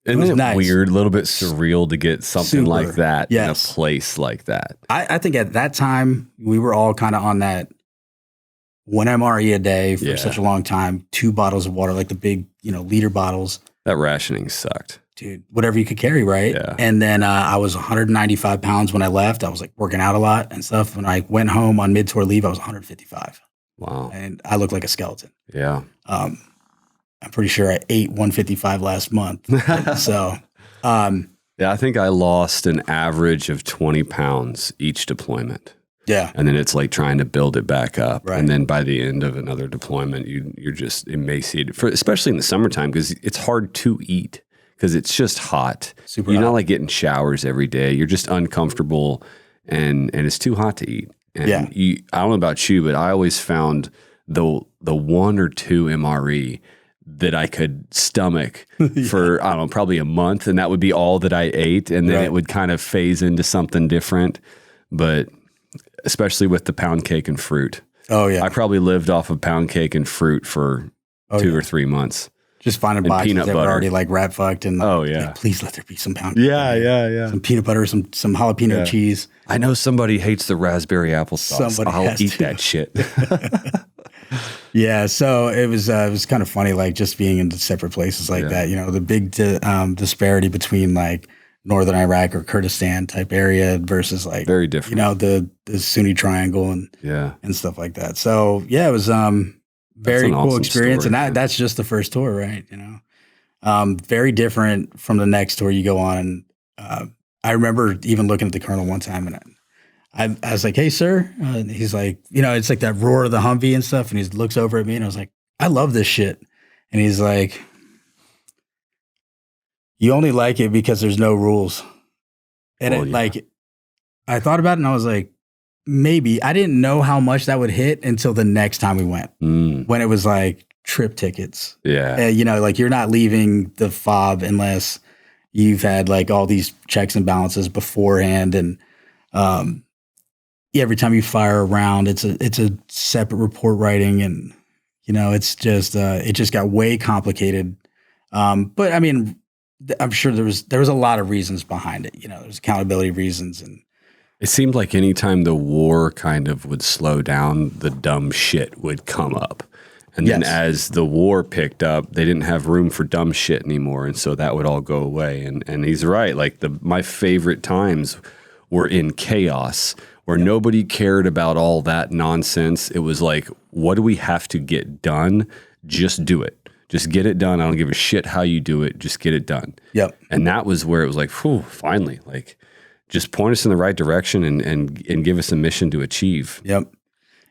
Isn't was it nice. weird, a little bit surreal to get something Super. like that Yes. in a place like that? I think at that time, we were all kind of on that 1 MRE a day for such a long time, 2 bottles of water, like the big, you know, liter bottles. That rationing sucked. Dude, whatever you could carry, right? Yeah. And then I was 195 pounds when I left. I was like working out a lot and stuff. When I went home on mid-tour leave, I was 155. Wow. And I looked like a skeleton. Yeah. I'm pretty sure I ate 155 last month. So, yeah, I think I lost an average of 20 pounds each deployment. yeah. And then it's like trying to build it back up. Right. And then by the end of another deployment, you're just emaciated, especially in the summertime, because it's hard to eat because it's just hot. Super You're hot. not like getting showers every day. You're just uncomfortable and it's too hot to eat. And Yeah. I don't know about you, but I always found the 1 or 2 MRE that I could stomach for, I don't know, probably a month. And that would be all that I ate. And then Right. it would kind of phase into something different. But especially with the pound cake and fruit. Oh, yeah. I probably lived off of pound cake and fruit for 2 yeah. or 3 months. Just finding and boxes peanut that were butter. already like rat fucked and like, Oh, yeah. like, please let there be some pound. Yeah. Some peanut butter, some jalapeno Yeah. cheese. I know somebody hates the raspberry applesauce. Somebody I'll has eat to. that shit. Yeah, so it was kind of funny, like just being in separate places like that. You know, the big disparity between like northern Iraq or Kurdistan type area versus like Very different. You know, the Sunni Triangle and stuff like that. So yeah, it was very an cool awesome experience, story, and that's just the first tour, right? You know, very different from the next tour you go on. I remember even looking at the colonel one time and I was like, hey, sir. And he's like, you know, it's like that roar of the Humvee and stuff. And he looks over at me and I was like, I love this shit. And he's like, you only like it because there's no rules. And I thought about it and I was like, maybe. I didn't know how much that would hit until the next time we went, when it was like trip tickets. Yeah. You know, like you're not leaving the fob unless you've had like all these checks and balances beforehand. And, every time you fire a round, it's a separate report writing, and you know it's just it just got way complicated. But I mean, I'm sure there was a lot of reasons behind it. You know, there's accountability reasons, and it seemed like anytime the war kind of would slow down, the dumb shit would come up. And then as the war picked up, they didn't have room for dumb shit anymore, and so that would all go away. And he's right. Like my favorite times were in chaos, where nobody cared about all that nonsense. It was like, what do we have to get done? Just do it. Just get it done. I don't give a shit how you do it. Just get it done. Yep. And that was where it was like, whew, finally, like just point us in the right direction and give us a mission to achieve. Yep.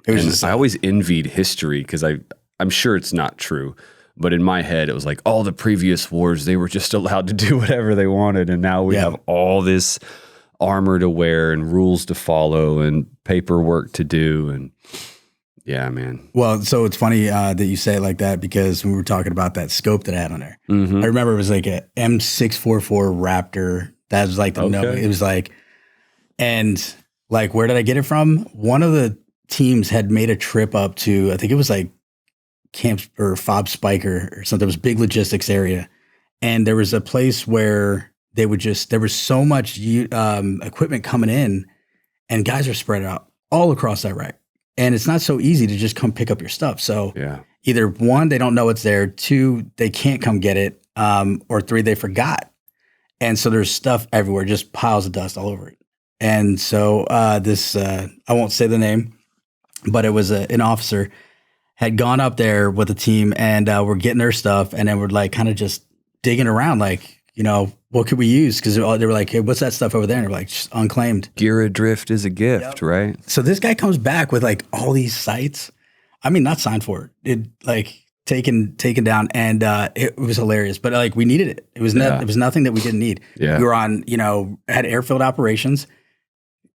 It was And just, I always envied history because I'm sure it's not true, but in my head, it was like all the previous wars, they were just allowed to do whatever they wanted. And now we have all this armor to wear and rules to follow and paperwork to do. And yeah, man. Well, so it's funny that you say it like that, because when we were talking about that scope that I had on there, I remember it was like a M644 Raptor. That was like the no, it was like, And like, where did I get it from? One of the teams had made a trip up to, I think it was like Camp or Fob Spiker or something. It was a big logistics area. And there was a place where they would just, there was so much equipment coming in and guys are spread out all across that wreck. And it's not so easy to just come pick up your stuff. So either one, they don't know it's there. Two, they can't come get it. Or three, they forgot. And so there's stuff everywhere, just piles of dust all over it. And so this, I won't say the name, but it was an officer had gone up there with the team and we're getting their stuff. And then we're like kind of just digging around, like, you know, what could we use? Because they were like, hey, what's that stuff over there? And we're like, just unclaimed. Gear adrift is a gift, right? So this guy comes back with like all these sites. I mean, not signed for it. It like taken down, and it was hilarious. But like we needed it. It was it was nothing that we didn't need. Yeah. We were on, you know, had airfield operations.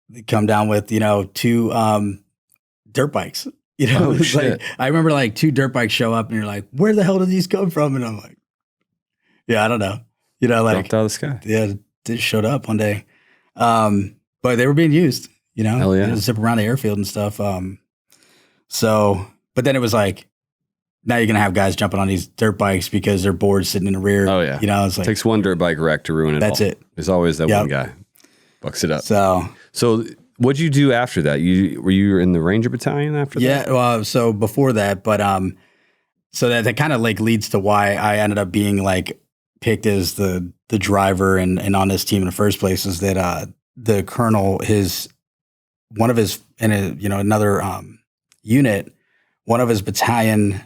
They come down with, you know, 2 dirt bikes. You know, it was like, I remember like 2 dirt bikes show up, and you're like, where the hell did these come from? And I'm like, yeah, I don't know. You know, like dropped out of the sky. Yeah, they showed up one day, but they were being used. You know, hell yeah, they zip around the airfield and stuff. So, but then it was like, now you're gonna have guys jumping on these dirt bikes because they're bored sitting in the rear. Oh yeah, you know, it's like takes one dirt bike wreck to ruin it. That's all. it. There's always that one guy bucks it up. So what'd you do after that? Were you in the Ranger Battalion after that? Yeah, well, so before that, but so that kind of like leads to why I ended up being like picked as the driver and on this team in the first place, is that the colonel, one of his in a, you know, another unit, one of his battalion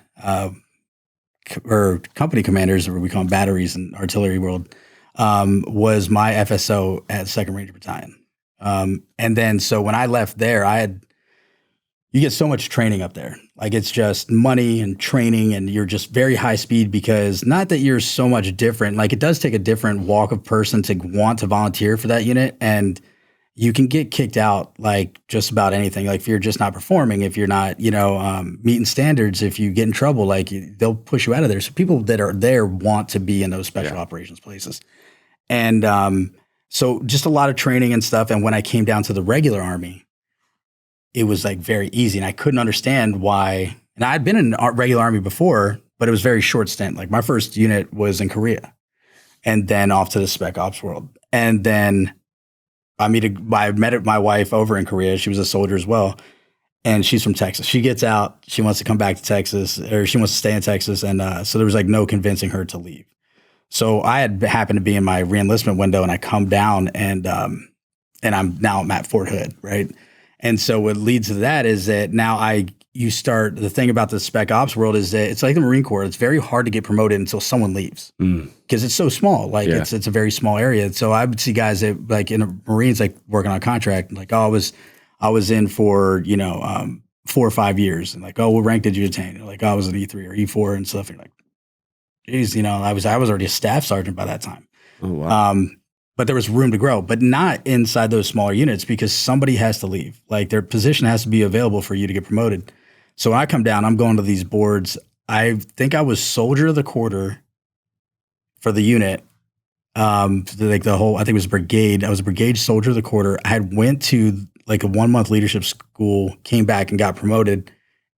or company commanders, or we call them batteries in artillery world, was my FSO at 2nd Ranger Battalion. And then so when I left there, you get so much training up there. Like it's just money and training, and you're just very high speed, because not that you're so much different. Like it does take a different walk of person to want to volunteer for that unit. And you can get kicked out like just about anything. Like if you're just not performing, if you're not, you know, meeting standards, if you get in trouble, like they'll push you out of there. So people that are there want to be in those special operations places. And so just a lot of training and stuff. And when I came down to the regular Army, it was like very easy, and I couldn't understand why. And I had been in regular Army before, but it was very short stint. Like my first unit was in Korea, and then off to the Spec Ops world. And then I met my wife over in Korea. She was a soldier as well, and she's from Texas. She gets out, she wants to come back to Texas, or she wants to stay in Texas, and so there was like no convincing her to leave. So I had happened to be in my reenlistment window, and I come down, and I'm at Fort Hood, right? And so what leads to that is that now the thing about the Spec Ops world is that it's like the Marine Corps. It's very hard to get promoted until someone leaves, because it's so small. Like it's a very small area. So I would see guys that like in the Marines, like working on a contract, and like, oh, I was in for, you know, 4 or 5 years, and like, oh, what rank did you attain? And like, oh, I was an E3 or E4 and stuff. And you're like, geez, you know, I was already a staff sergeant by that time. Oh wow. But there was room to grow, but not inside those smaller units, because somebody has to leave. Like their position has to be available for you to get promoted. So when I come down, I'm going to these boards. I think I was soldier of the quarter for the unit. Like the whole, I think it was brigade. I was a brigade soldier of the quarter. I had went to like a 1-month leadership school, came back and got promoted,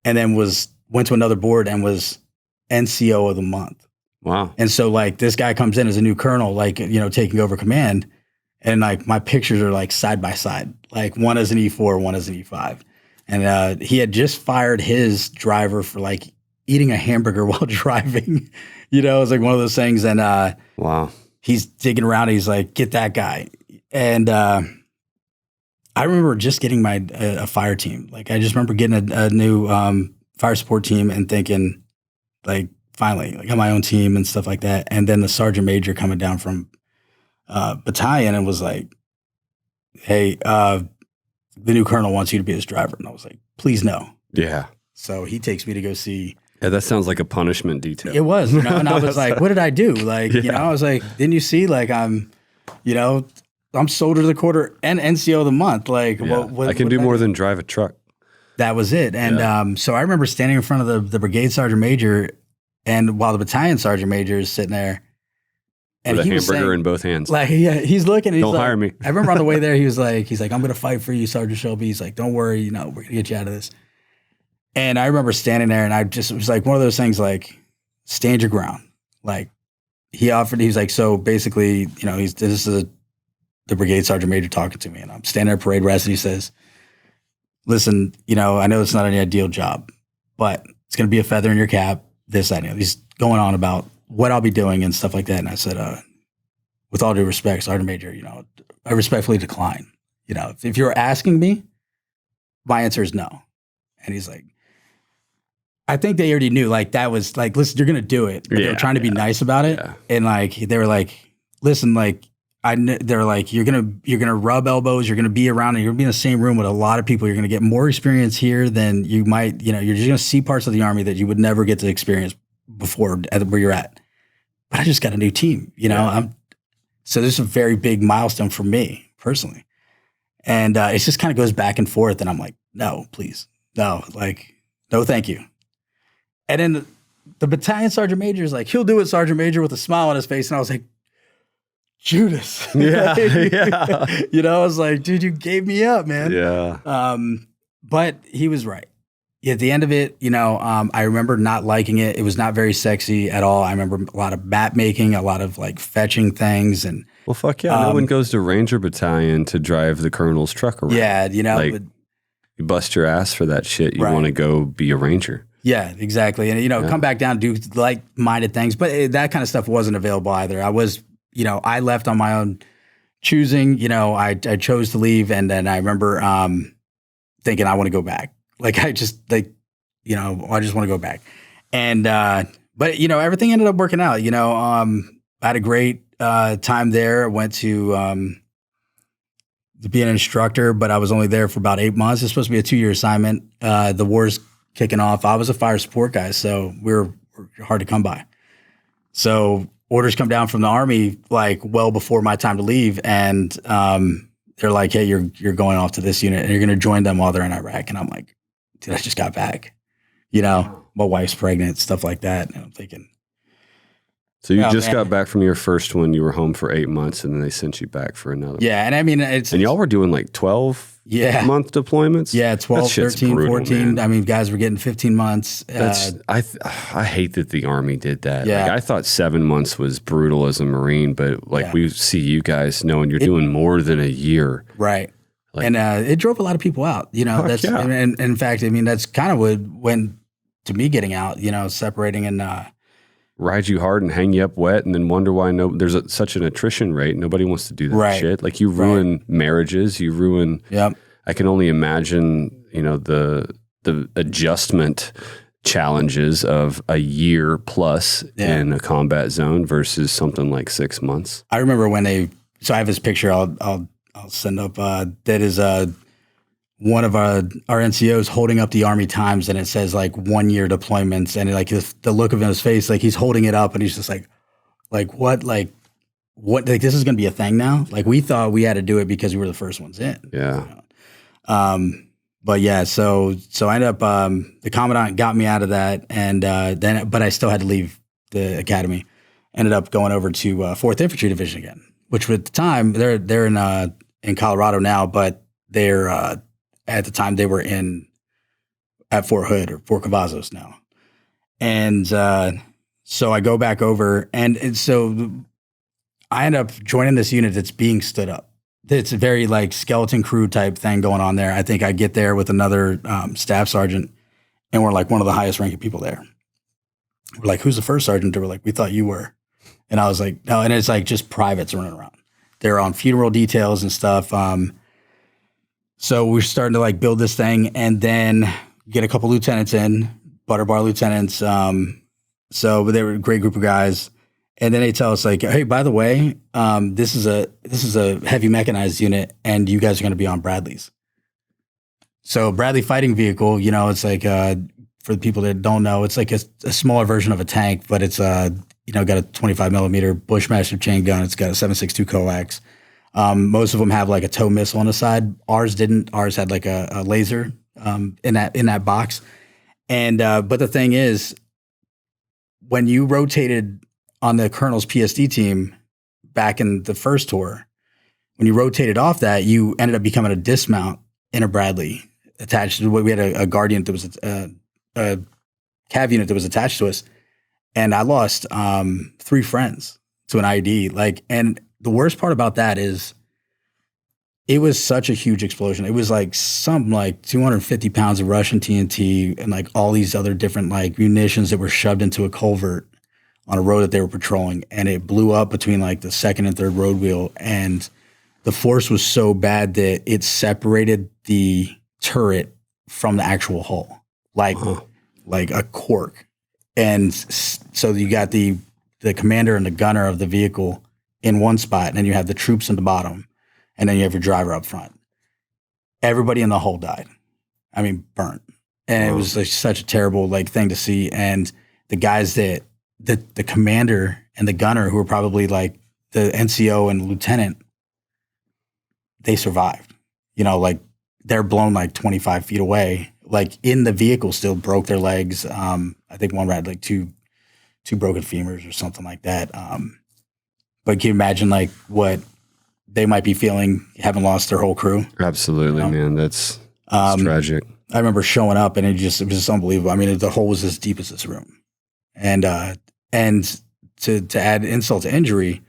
and then went to another board and was NCO of the month. Wow. And so like this guy comes in as a new colonel, like, you know, taking over command, and like my pictures are like side by side, like one is an E4, one is an E5. And he had just fired his driver for like eating a hamburger while driving. You know, it was like one of those things. And wow. He's digging around. And he's like, get that guy. And I remember just getting a fire team. Like I just remember getting a new fire support team and thinking like, finally, like on my own team and stuff like that. And then the sergeant major coming down from battalion and was like, hey, the new colonel wants you to be his driver. And I was like, please no. Yeah. So he takes me to go see. Yeah, that sounds like a punishment detail. It was, you know, and I was like, what did I do? Like, you know, I was like, didn't you see, like I'm soldier of the quarter and NCO of the month. Like, I can do more than drive a truck. That was it. And so I remember standing in front of the brigade sergeant major, and while the battalion sergeant major is sitting there, And with a he was hamburger saying, in both hands. like, yeah, he's looking. He's Don't like, hire me. I remember on the way there, he's like, I'm going to fight for you, Sergeant Shelby. He's like, don't worry, you know, we're going to get you out of this. And I remember standing there, and it was like one of those things, like, stand your ground. Like, he's like, so basically, you know, this is the brigade sergeant major talking to me, and I'm standing at parade rest, and he says, listen, you know, I know it's not an ideal job, but it's going to be a feather in your cap, this, that, and the other. He's going on about what I'll be doing and stuff like that. And I said, with all due respect, Sergeant Major, you know, I respectfully decline. You know, if you're asking me, my answer is no. And he's like, I think they already knew, like, that was like, listen, you're going to do it. But they were trying to be nice about it. Yeah. And like, they were like, listen, like, they're like, you're going to rub elbows. You're going to be around and you're going to be in the same room with a lot of people. You're going to get more experience here than you might, you know, you're just going to see parts of the Army that you would never get to experience before where you're at. But I just got a new team, you know, so this is a very big milestone for me personally. And it just kind of goes back and forth. And I'm like, no, please. No, like, no, thank you. And then the battalion sergeant major is like, he'll do it, Sergeant Major, with a smile on his face. And I was like, Judas. Yeah. You know, I was like, dude, you gave me up, man. Yeah. But he was right. At the end of it, you know, I remember not liking it. It was not very sexy at all. I remember a lot of map making, a lot of like fetching things. And well, fuck yeah. No one goes to Ranger Battalion to drive the colonel's truck around. Yeah, you know. Like, you bust your ass for that shit. You want to go be a Ranger. Yeah, exactly. And, you know, come back down, do like-minded things. But that kind of stuff wasn't available either. I was, you know, I left on my own choosing. You know, I chose to leave. And then I remember thinking I want to go back. Like, I just, like, you know, I just want to go back. And, but, you know, everything ended up working out. You know, I had a great time there. I went to be an instructor, but I was only there for about 8 months. It's supposed to be a 2-year assignment. The war's kicking off. I was a fire support guy, so we're hard to come by. So orders come down from the Army, like, well before my time to leave. And they're like, hey, you're going off to this unit and you're going to join them while they're in Iraq. And I'm like, dude, I just got back. You know, my wife's pregnant, stuff like that. And I'm thinking. So you just got back from your first one. You were home for 8 months, and then they sent you back for another. Yeah, and I mean, and y'all were doing like 12-month deployments? Yeah, 12, 13, brutal, 14. Man. I mean, guys were getting 15 months. I hate that the Army did that. Yeah. Like, I thought 7 months was brutal as a Marine, but like we see you guys knowing you're doing more than a year. Right. Like, and it drove a lot of people out. You know, and in fact, I mean, that's kind of what went to me getting out, you know, separating and ride you hard and hang you up wet, and then wonder why there's such an attrition rate. Nobody wants to do that shit. Like, you ruin marriages, you ruin. Yep. I can only imagine, you know, the adjustment challenges of a year plus in a combat zone versus something like 6 months. I remember when so I have this picture I'll send up. That is one of our NCOs holding up the Army Times, and it says like 1 year deployments, and like the look of his face, like he's holding it up and he's just like what, like this is going to be a thing now. Like, we thought we had to do it because we were the first ones in. Yeah. You know? But yeah, so I ended up, the commandant got me out of that, and but I still had to leave the academy. Ended up going over to 4th Infantry Division again, which at the time they're in Colorado now, but they're at the time they were at Fort Hood or Fort Cavazos now. And so I go back over, and so I end up joining this unit that's being stood up. It's a very like skeleton crew type thing going on there. I think I get there with another staff sergeant, and we're like one of the highest ranking people there. We're like, who's the first sergeant? They were like, we thought you were. And I was like, no. And it's like just privates running around. They're on funeral details and stuff. So we're starting to like build this thing, and then get a couple lieutenants in, butter bar lieutenants. So they were a great group of guys. And then they tell us like, hey, by the way, this is a heavy mechanized unit, and you guys are going to be on Bradleys. So Bradley fighting vehicle, you know, it's like for the people that don't know, it's like a smaller version of a tank, but it's got a 25 millimeter Bushmaster chain gun. It's got a 7.62 coax. Most of them have like a tow missile on the side. Ours didn't. Ours had like a laser in that box. And but the thing is, when you rotated on the colonel's PSD team, back in the first tour, when you rotated off that, you ended up becoming a dismount in a Bradley attached to what we had a Guardian that was a cav unit that was attached to us. And I lost 3 friends to an IED. Like, and the worst part about that is it was such a huge explosion. It was like something like 250 pounds of Russian TNT and like all these other different like munitions that were shoved into a culvert on a road that they were patrolling. And it blew up between like the second and third road wheel. And the force was so bad that it separated the turret from the actual hull, like a cork. And so you got the commander and the gunner of the vehicle in one spot, and then you have the troops in the bottom, and then you have your driver up front. Everybody in the hull died. I mean, burnt. And it was like such a terrible like thing to see. And the guys that the commander and the gunner, who were probably like the NCO and lieutenant, they survived. You know, like they're blown like 25 feet away, like in the vehicle, still broke their legs. I think one had like two broken femurs or something like that. But can you imagine like what they might be feeling having lost their whole crew? Absolutely, man. That's tragic. I remember showing up and it was just unbelievable. I mean, the hole was as deep as this room. And to add insult to injury,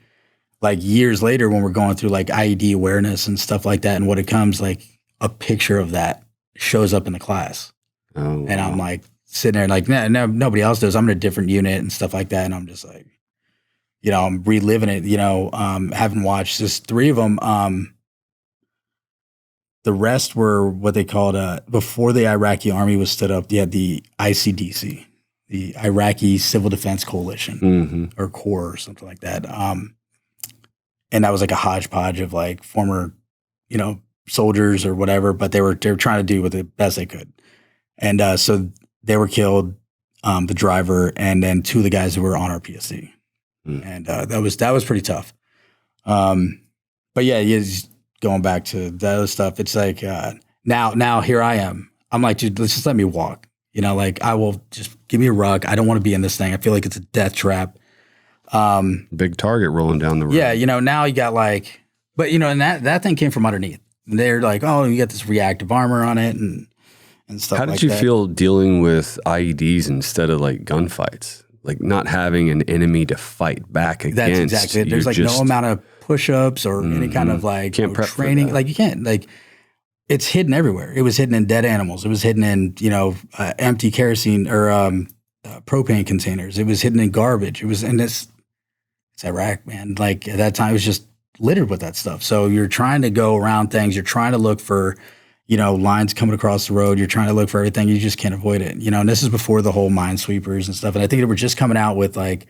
like years later when we're going through like IED awareness and stuff like that, and what it comes, like a picture of that shows up in the class. Oh, wow. And I'm like sitting there like, no, nobody else does. I'm in a different unit and stuff like that. And I'm just like, you know, I'm reliving it, you know, having watched just 3 of them. The rest were what they called, before the Iraqi army was stood up, you had the ICDC, the Iraqi Civil Defense Coalition, or Corps or something like that. And that was like a hodgepodge of like former, you know, soldiers or whatever, but they were trying to do with the best they could. And so they were killed, the driver, and then 2 of the guys who were on our PSC. And that was pretty tough. But yeah, just going back to the other stuff, it's like now here I am. I'm like, dude, let's just let me walk. You know, like I will just give me a rug. I don't want to be in this thing. I feel like it's a death trap. Big target rolling down the road. Yeah, you know, now you got like, but you know, and that thing came from underneath. And they're like, oh, you got this reactive armor on it and stuff like that. How did you feel dealing with IEDs instead of like gunfights? Like not having an enemy to fight back against. That's exactly it. There's like no amount of push-ups or any kind of like training. Like you can't, like it's hidden everywhere. It was hidden in dead animals. It was hidden in, you know, empty kerosene or propane containers. It was hidden in garbage. It was in it's Iraq, man. Like at that time, it was just littered with that stuff. So you're trying to go around things. You're trying to look for, you know, lines coming across the road. You're trying to look for everything. You just can't avoid it. You know, and this is before the whole minesweepers and stuff. And I think they were just coming out with like,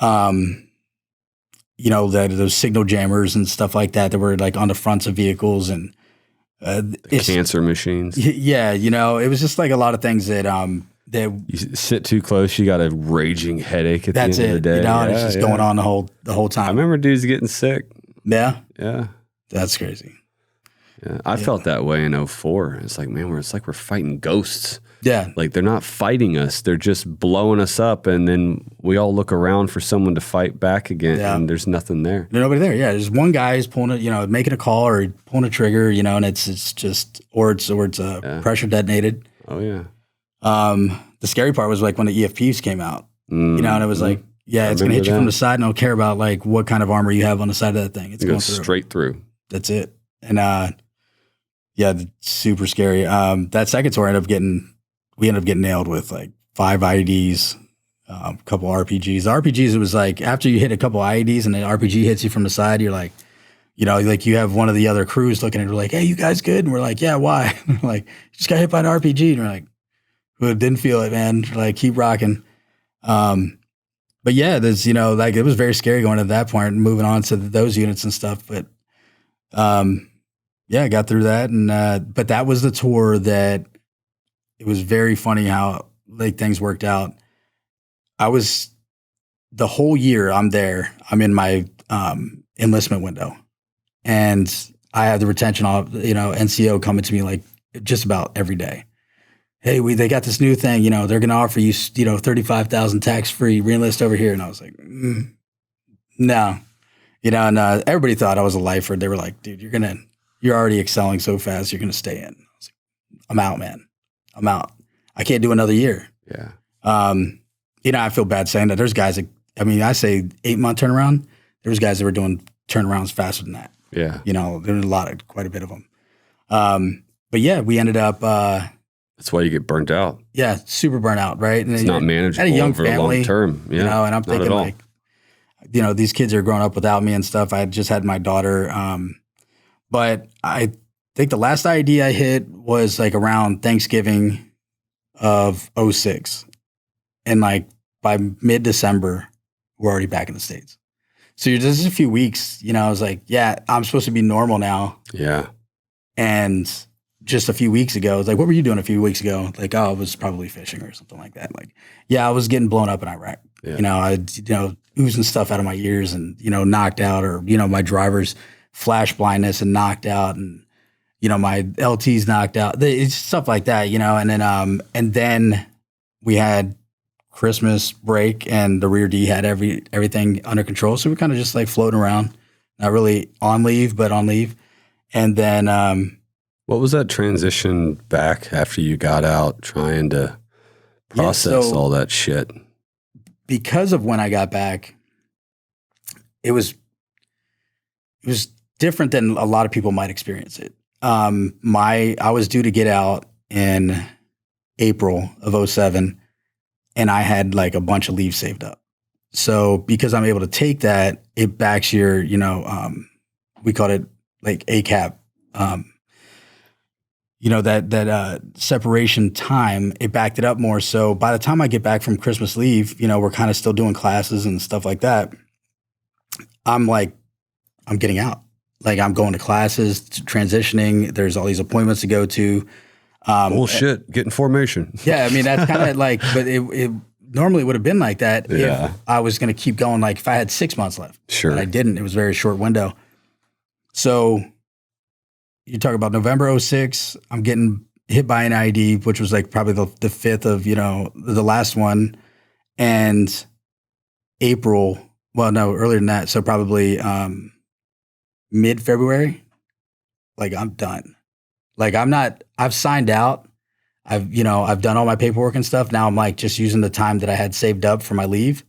you know, those signal jammers and stuff like that were like on the fronts of vehicles and cancer machines. Yeah, you know, it was just like a lot of things that you sit too close, you got a raging headache at the end of the day. You know, and it's just going on the whole time. I remember dudes getting sick. Yeah, yeah, that's crazy. Yeah, I felt that way in 04. It's like, man, it's like we're fighting ghosts. Yeah. Like they're not fighting us. They're just blowing us up. And then we all look around for someone to fight back again. Yeah. And there's nothing there. There's nobody there. Yeah. There's one guy who's pulling it, you know, making a call or pulling a trigger, you know, and it's just, or it's pressure detonated. Oh yeah. The scary part was like when the EFPs came out, you know, and it was like, yeah, it's going to hit you from the side and I don't care about like what kind of armor you have on the side of that thing. It's going straight through. That's it. And, yeah, super scary. That second tour we ended up getting nailed with like 5 IEDs, a couple RPGs. The RPGs, it was like after you hit a couple IEDs and the RPG hits you from the side, you're like, you know, like you have one of the other crews looking at it, like, hey, you guys good? And we're like, yeah, why? Like, just got hit by an RPG. And we're like, well, didn't feel it, man. Like, keep rocking. But yeah, there's, you know, like it was very scary going to that point and moving on to those units and stuff. But yeah, I got through that. And but that was the tour that it was very funny how like things worked out. I was the whole year I'm there, I'm in my enlistment window. And I have the retention, you know, NCO coming to me like just about every day. Hey, they got this new thing, you know, they're going to offer you, you know, $35,000 tax-free, reenlist over here. And I was like, no. You know, and everybody thought I was a lifer. They were like, dude, you're already excelling so fast. You're going to stay in. I was like, I'm out, man. I'm out. I can't do another year. Yeah. You know, I feel bad saying that. There's guys that, I mean, I say 8-month turnaround. There was guys that were doing turnarounds faster than that. Yeah. You know, there was quite a bit of them. But yeah, we ended up. That's why you get burnt out. Yeah, super burnt out, right? And it's not manageable had a young over family, long term. Yeah, you know, and I'm thinking like, you know, these kids are growing up without me and stuff. I had just had my daughter. But I think the last IED I hit was like around Thanksgiving of 06. And like by mid-December, we're already back in the States. So you're just a few weeks, you know, I was like, yeah, I'm supposed to be normal now. Yeah. And just a few weeks ago, it's like, what were you doing a few weeks ago? Like, oh, I was probably fishing or something like that. Like, yeah, I was getting blown up in Iraq. Yeah. You know, oozing stuff out of my ears and, you know, knocked out, or, you know, my driver's flash blindness and knocked out, and, you know, my LT's knocked out. It's stuff like that, you know, and then we had Christmas break and the rear D had everything under control. So we kind of just like floating around, not really on leave, but on leave. And then, what was that transition back after you got out, trying to process all that shit? Because of when I got back, it was different than a lot of people might experience it. I was due to get out in April of 07, and I had like a bunch of leave saved up. So because I'm able to take that, it backs your, you know, we called it like ACAP. You know, that separation time, it backed it up more. So by the time I get back from Christmas leave, you know, we're kind of still doing classes and stuff like that. I'm getting out. Like, I'm going to classes, transitioning. There's all these appointments to go to. Bullshit, getting formation. Yeah, I mean, that's kind of like, but it normally would have been like that if I was going to keep going, like if I had 6 months left. Sure. But I didn't. It was a very short window. So you talk about November 06, I'm getting hit by an IED, which was like probably the fifth of, you know, the last one. And April, well, no, earlier than that. So probably mid-February, like I'm done. Like I've signed out. I've done all my paperwork and stuff. Now I'm like just using the time that I had saved up for my leave.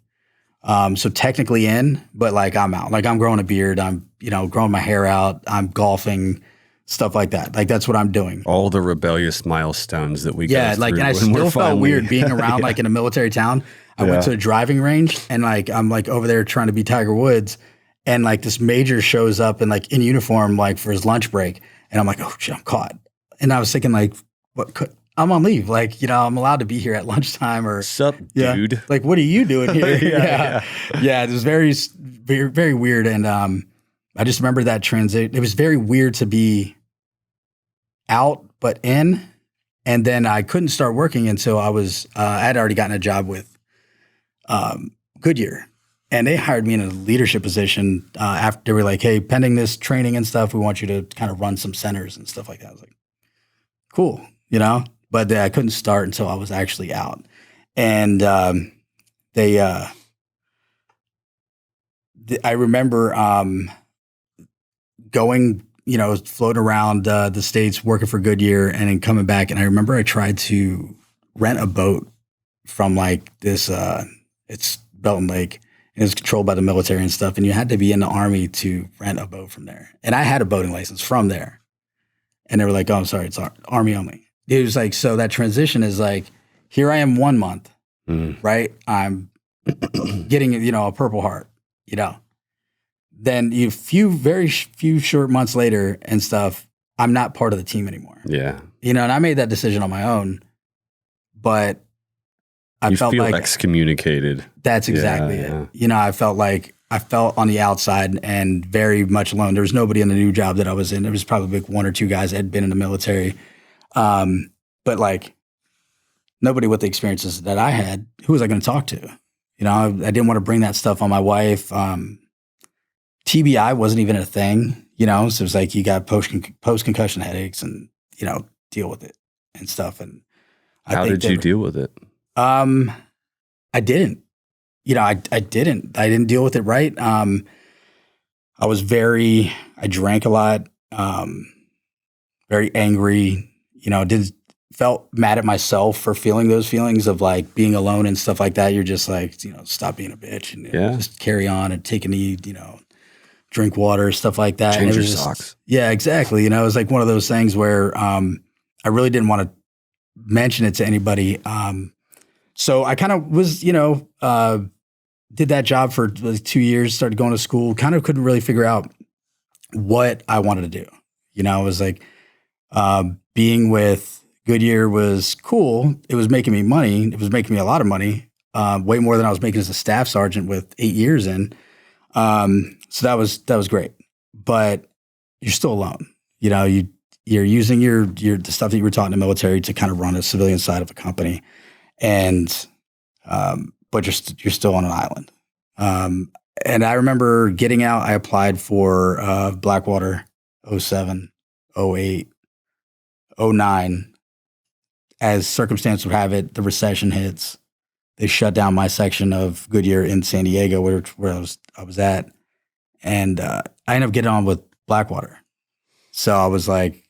So technically in, but like I'm out. Like I'm growing a beard. I'm, you know, growing my hair out. I'm golfing, stuff like that. Like that's what I'm doing. All the rebellious milestones that we go through. And I still felt weird being around like in a military town. I went to a driving range and like I'm like over there trying to be Tiger Woods, and like this major shows up and like in uniform like for his lunch break, and I'm like, oh shit, I'm caught. And I was thinking like, I'm on leave. Like, you know, I'm allowed to be here at lunchtime or sup, dude. Like, what are you doing here? Yeah. It was very, very, very weird. And I just remember that transit. It was very weird to be out but in, and then I couldn't start working until I was I had already gotten a job with Goodyear, and they hired me in a leadership position after they were like, hey, pending this training and stuff, we want you to kind of run some centers and stuff like that. I was like, cool, you know, but I couldn't start until I was actually out. And I remember going, you know, floating around the States working for Goodyear and then coming back. And I remember I tried to rent a boat from like this, it's Belton Lake, and it's controlled by the military and stuff. And you had to be in the Army to rent a boat from there. And I had a boating license from there. And they were like, oh, I'm sorry, it's Army only. It was like, so that transition is like, here I am 1 month, right? I'm getting, you know, a Purple Heart, you know. Then very few short months later and stuff, I'm not part of the team anymore. Yeah. You know, and I made that decision on my own, but I felt like excommunicated. That's exactly it. You know, I felt on the outside and very much alone. There was nobody in the new job that I was in. There was probably like 1 or 2 guys that had been in the military. But like nobody with the experiences that I had. Who was I going to talk to? You know, I didn't want to bring that stuff on my wife. TBI wasn't even a thing, you know, so it was like you got post-concussion headaches and, you know, deal with it and stuff. And how did you deal with it? I didn't. You know, I didn't deal with it right. I drank a lot, very angry, felt mad at myself for feeling those feelings of like being alone and stuff like that. You're just like, stop being a bitch and just carry on and take a knee, drink water, stuff like that. Change your just, socks. Yeah, exactly. It was like one of those things where I really didn't want to mention it to anybody. So I kind of was, did that job for like 2 years, started going to school, kind of couldn't really figure out what I wanted to do. It was like being with Goodyear was cool. It was making me money. It was making me a lot of money, way more than I was making as a staff sergeant with 8 years in. So that was great, but you're still alone. You're using the stuff that you were taught in the military to kind of run a civilian side of a company, and but you're still on an island. And I remember getting out. I applied for Blackwater 07, 08, 09. As circumstance would have it, the recession hits. They shut down my section of Goodyear in San Diego, where I was at, and I ended up getting on with Blackwater. So I was like,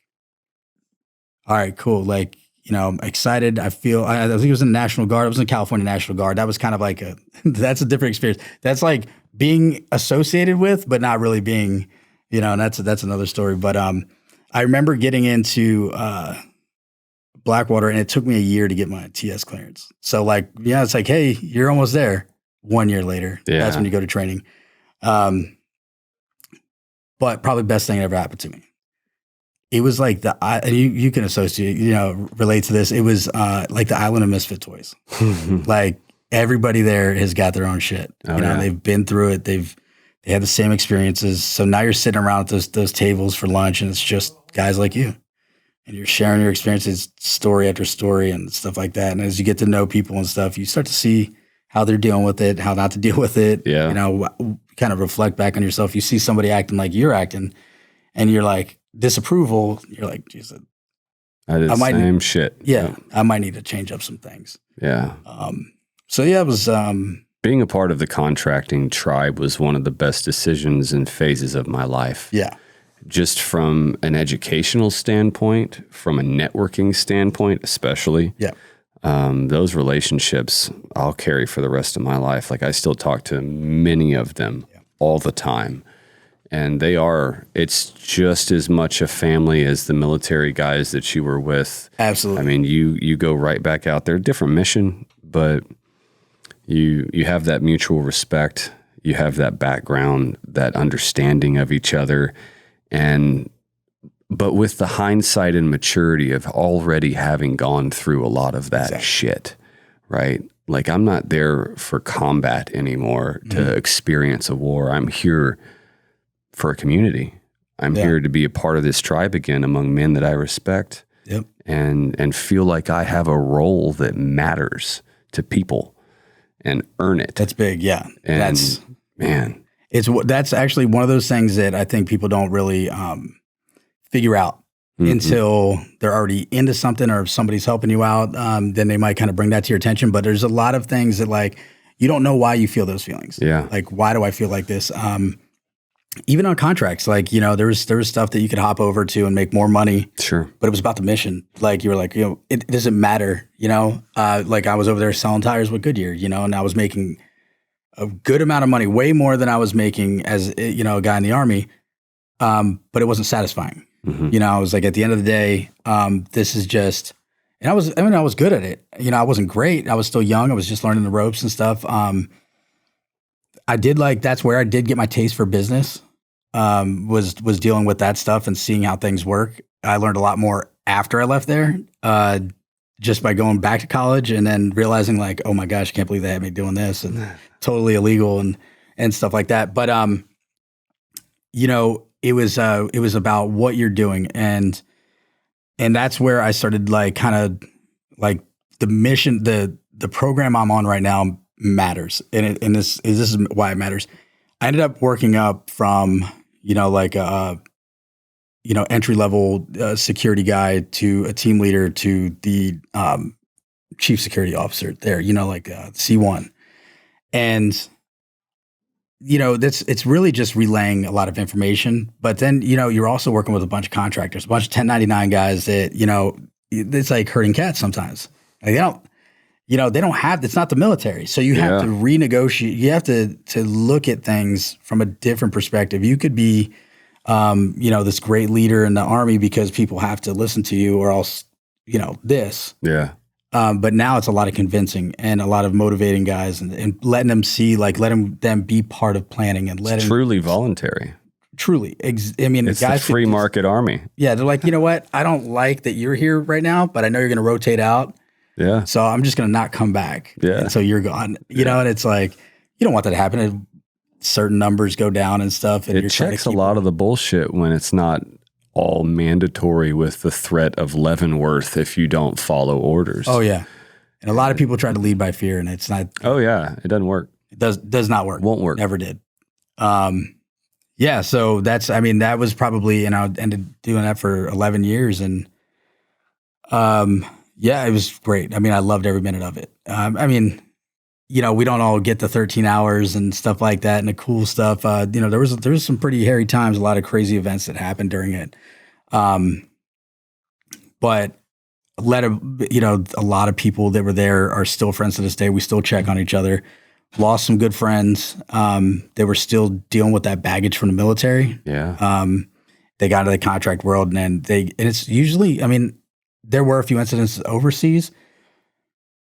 all right, cool. Like, I'm excited. I think it was in the National Guard. I was in California National Guard. That was kind of like that's a different experience. That's like being associated with, but not really being, and that's another story. But I remember getting into Blackwater, and it took me a year to get my TS clearance. So like, it's like, hey, you're almost there. 1 year later, that's when you go to training. But probably the best thing that ever happened to me. It was like you can associate, relate to this. It was like the island of misfit toys. Like everybody there has got their own shit. They've been through it. They had the same experiences. So now you're sitting around at those tables for lunch, and it's just guys like you. And you're sharing your experiences, story after story and stuff like that. And as you get to know people and stuff, you start to see how they're dealing with it, how not to deal with it. Yeah. Kind of reflect back on yourself. You see somebody acting like you're acting, and you're like, disapproval. You're like, Jesus, I did the same shit. Yeah. I might need to change up some things. Yeah. So yeah, it was, being a part of the contracting tribe was one of the best decisions and phases of my life. Yeah. Just from an educational standpoint, from a networking standpoint, especially. Yeah. Those relationships I'll carry for the rest of my life. Like I still talk to many of them all the time. And it's just as much a family as the military guys that you were with. Absolutely. I mean, you go right back out there, different mission, but you have that mutual respect. You have that background, that understanding of each other. But with the hindsight and maturity of already having gone through a lot of that shit, right? Like I'm not there for combat anymore to experience a war. I'm here for a community. I'm here to be a part of this tribe again among men that I respect and feel like I have a role that matters to people and earn it. That's big. Yeah. And that's actually one of those things that I think people don't really figure out until they're already into something, or if somebody's helping you out, then they might kind of bring that to your attention. But there's a lot of things that like, you don't know why you feel those feelings. Yeah. Like, why do I feel like this? Even on contracts, like, there was stuff that you could hop over to and make more money. Sure. But it was about the mission. Like you were like, it doesn't matter, like I was over there selling tires with Goodyear, and I was making a good amount of money, way more than I was making as, a guy in the Army. But it wasn't satisfying. I was like, at the end of the day, this is just, and I was good at it. I wasn't great. I was still young. I was just learning the ropes and stuff. That's where I did get my taste for business, was dealing with that stuff and seeing how things work. I learned a lot more after I left there, just by going back to college and then realizing like, oh my gosh, I can't believe they had me doing this and totally illegal and stuff like that. But, it was about what you're doing. And that's where I started like, kind of like the mission, the program I'm on right now matters. And this is why it matters. I ended up working up from, entry level security guy to a team leader to the chief security officer there, like C1. And it's really just relaying a lot of information. But then, you're also working with a bunch of contractors, a bunch of 1099 guys that, it's like herding cats sometimes. Like they don't have, it's not the military. So you have to renegotiate. You have to look at things from a different perspective. You could be, this great leader in the Army because people have to listen to you or else, this. Yeah. But now it's a lot of convincing and a lot of motivating guys and letting them see, like letting them be part of planning and letting truly voluntary. Truly. It's guys the free market army. Yeah. They're like, you know what? I don't like that you're here right now, but I know you're going to rotate out. Yeah. So I'm just going to not come back. Yeah. And so you're gone, and it's like, you don't want that to happen. Certain numbers go down and stuff. And it checks a lot of the bullshit when it's not all mandatory with the threat of Leavenworth if you don't follow orders. Oh yeah. And a lot of people try to lead by fear and it's not. Oh yeah. It doesn't work. It does not work. Won't work. Never did. So that was probably, and I ended doing that for 11 years and, it was great. I mean, I loved every minute of it. We don't all get the 13 hours and stuff like that and the cool stuff. There was some pretty hairy times, a lot of crazy events that happened during it. But a lot of people that were there are still friends to this day. We still check on each other. Lost some good friends. They were still dealing with that baggage from the military. Yeah. They got into the contract world and it's usually, there were a few incidents overseas,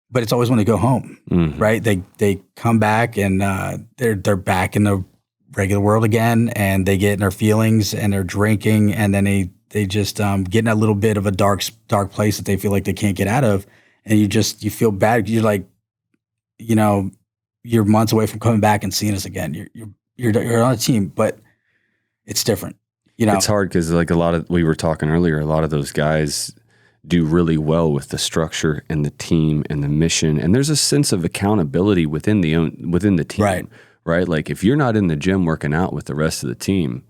but it's always when they go home, right? They come back and they're back in the regular world again, and they get in their feelings and they're drinking, and then they just get in a little bit of a dark place that they feel like they can't get out of, and you feel bad. You're like, you're months away from coming back and seeing us again. You're on a team, but it's different. It's hard because we were talking earlier, a lot of those guys do really well with the structure and the team and the mission. And there's a sense of accountability within the team, right? Like if you're not in the gym working out with the rest of the team,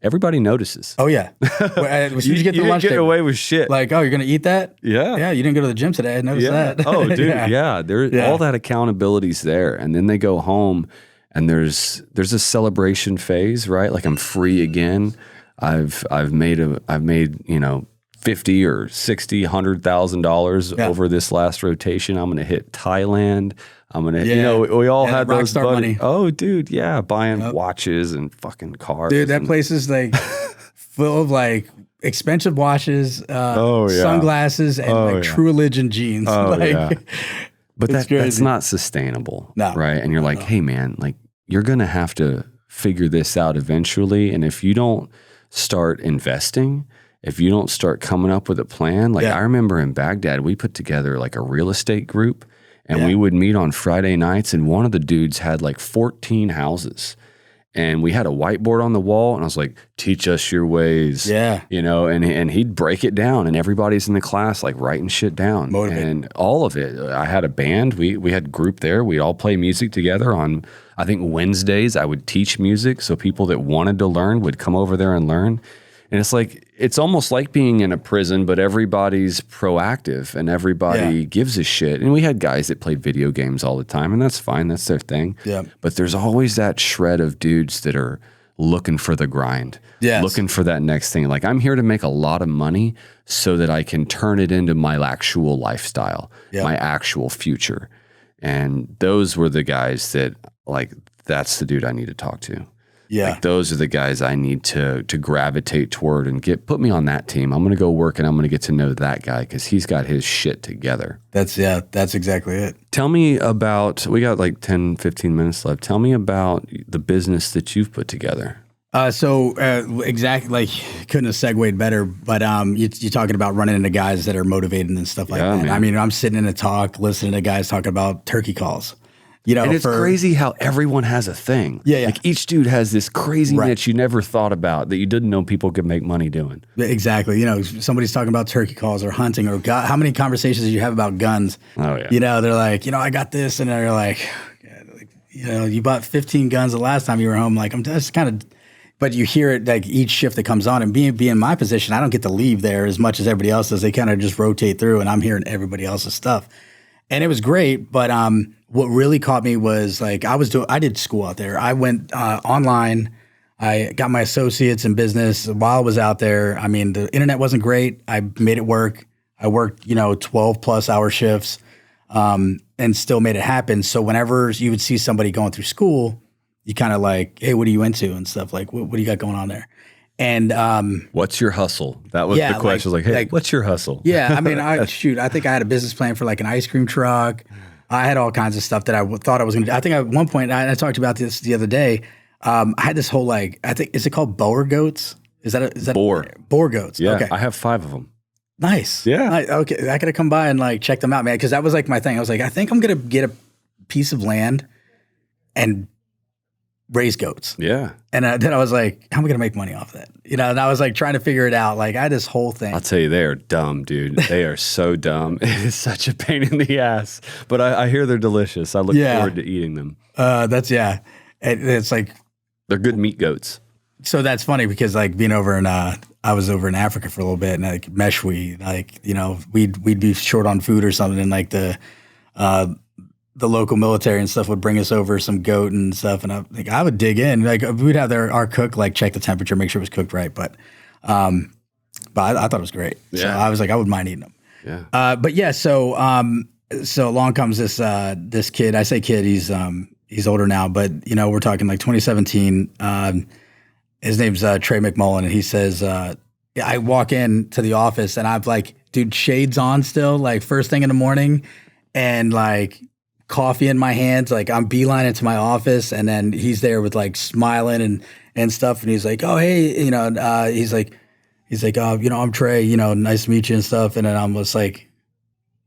everybody notices. Oh yeah. As soon as you get to the lunch get table, away with shit. Like, oh, you're going to eat that? Yeah. Yeah. You didn't go to the gym today. I noticed that. Oh dude. Yeah. All that accountability's there. And then they go home and there's a celebration phase, right? Like I'm free again. I've made $50 or $60, $100,000 over this last rotation. I'm going to hit Thailand. I'm going to, we all had those money. Oh, dude, yeah, buying watches and fucking cars. Dude, that place is like full of like expensive watches, sunglasses, and True Religion jeans. But that's not sustainable, right? And you're like, hey, man, like you're going to have to figure this out eventually. And if you don't start investing, if you don't start coming up with a plan, I remember in Baghdad, we put together like a real estate group and we would meet on Friday nights, and one of the dudes had like 14 houses and we had a whiteboard on the wall, and I was like, teach us your ways. Yeah. And he'd break it down, and everybody's in the class like writing shit down. Motivate. And all of it. I had a band. We had a group there. We'd all play music together on, I think Wednesdays I would teach music. So people that wanted to learn would come over there and learn. And it's like, it's almost like being in a prison, but everybody's proactive and everybody gives a shit. And we had guys that played video games all the time, and that's fine. That's their thing. Yeah. But there's always that shred of dudes that are looking for the grind, looking for that next thing. Like, I'm here to make a lot of money so that I can turn it into my actual lifestyle, my actual future. And those were the guys that, like, that's the dude I need to talk to. Yeah. Like, those are the guys I need to gravitate toward and put me on that team. I'm going to go work and I'm going to get to know that guy because he's got his shit together. That's exactly it. Tell me about, we got like 10, 15 minutes left. Tell me about the business that you've put together. Exactly, like, couldn't have segued better, but you're talking about running into guys that are motivated and stuff like that. Man. I mean, I'm sitting in a talk, listening to guys talking about turkey calls. And it's crazy how everyone has a thing. Yeah. Like, each dude has this crazy niche you never thought about that you didn't know people could make money doing. Exactly. Somebody's talking about turkey calls or hunting or how many conversations do you have about guns? Oh, yeah. They're like, I got this. And they're like, you bought 15 guns the last time you were home. Like, I'm just kind of, but you hear it like each shift that comes on, and being in my position, I don't get to leave there as much as everybody else does. They kind of just rotate through, and I'm hearing everybody else's stuff. And it was great, but what really caught me was like I did school out there. I went online. I got my associates in business while I was out there. I mean, the internet wasn't great. I made it work. I worked, 12 plus hour shifts and still made it happen. So whenever you would see somebody going through school, you kind of like, hey, what are you into and stuff like, what do you got going on there? And what's your hustle? That was the question. Hey, what's your hustle? Yeah, I mean, I think I had a business plan for like an ice cream truck. I had all kinds of stuff that I thought I was going to do. I think at one point, I talked about this the other day. I had this whole is it called boer goats? Is that boer goats? Yeah, okay. I have 5 of them. Nice. Yeah. Okay, I gotta come by and like check them out, man, because that was like my thing. I was like, I think I'm gonna get a piece of land and raise goats. Yeah. And then I was like, how am I going to make money off that? And I was like trying to figure it out. Like I had this whole thing. I'll tell you, they are dumb, dude. They are so dumb. It is such a pain in the ass. But I hear they're delicious. I look forward to eating them. It's like. They're good meat goats. So that's funny because like being over in, I was over in Africa for a little bit and like Meshwi, like, we'd be short on food or something and like the local military and stuff would bring us over some goat and stuff, and I would dig in. Like we'd have our cook like check the temperature, make sure it was cooked right. But I thought it was great. Yeah. So I was like, I wouldn't mind eating them. Yeah. But yeah, so along comes this kid. I say kid, he's older now, but we're talking like 2017. His name's Trey McMullen, and he says, I walk in to the office and I'm like, dude, shades on still, like first thing in the morning, and like coffee in my hands, like I'm beelining to my office, and then he's there with like smiling and stuff, and he's like, oh hey, he's like, oh, I'm Trey, nice to meet you and stuff, and then I'm just like,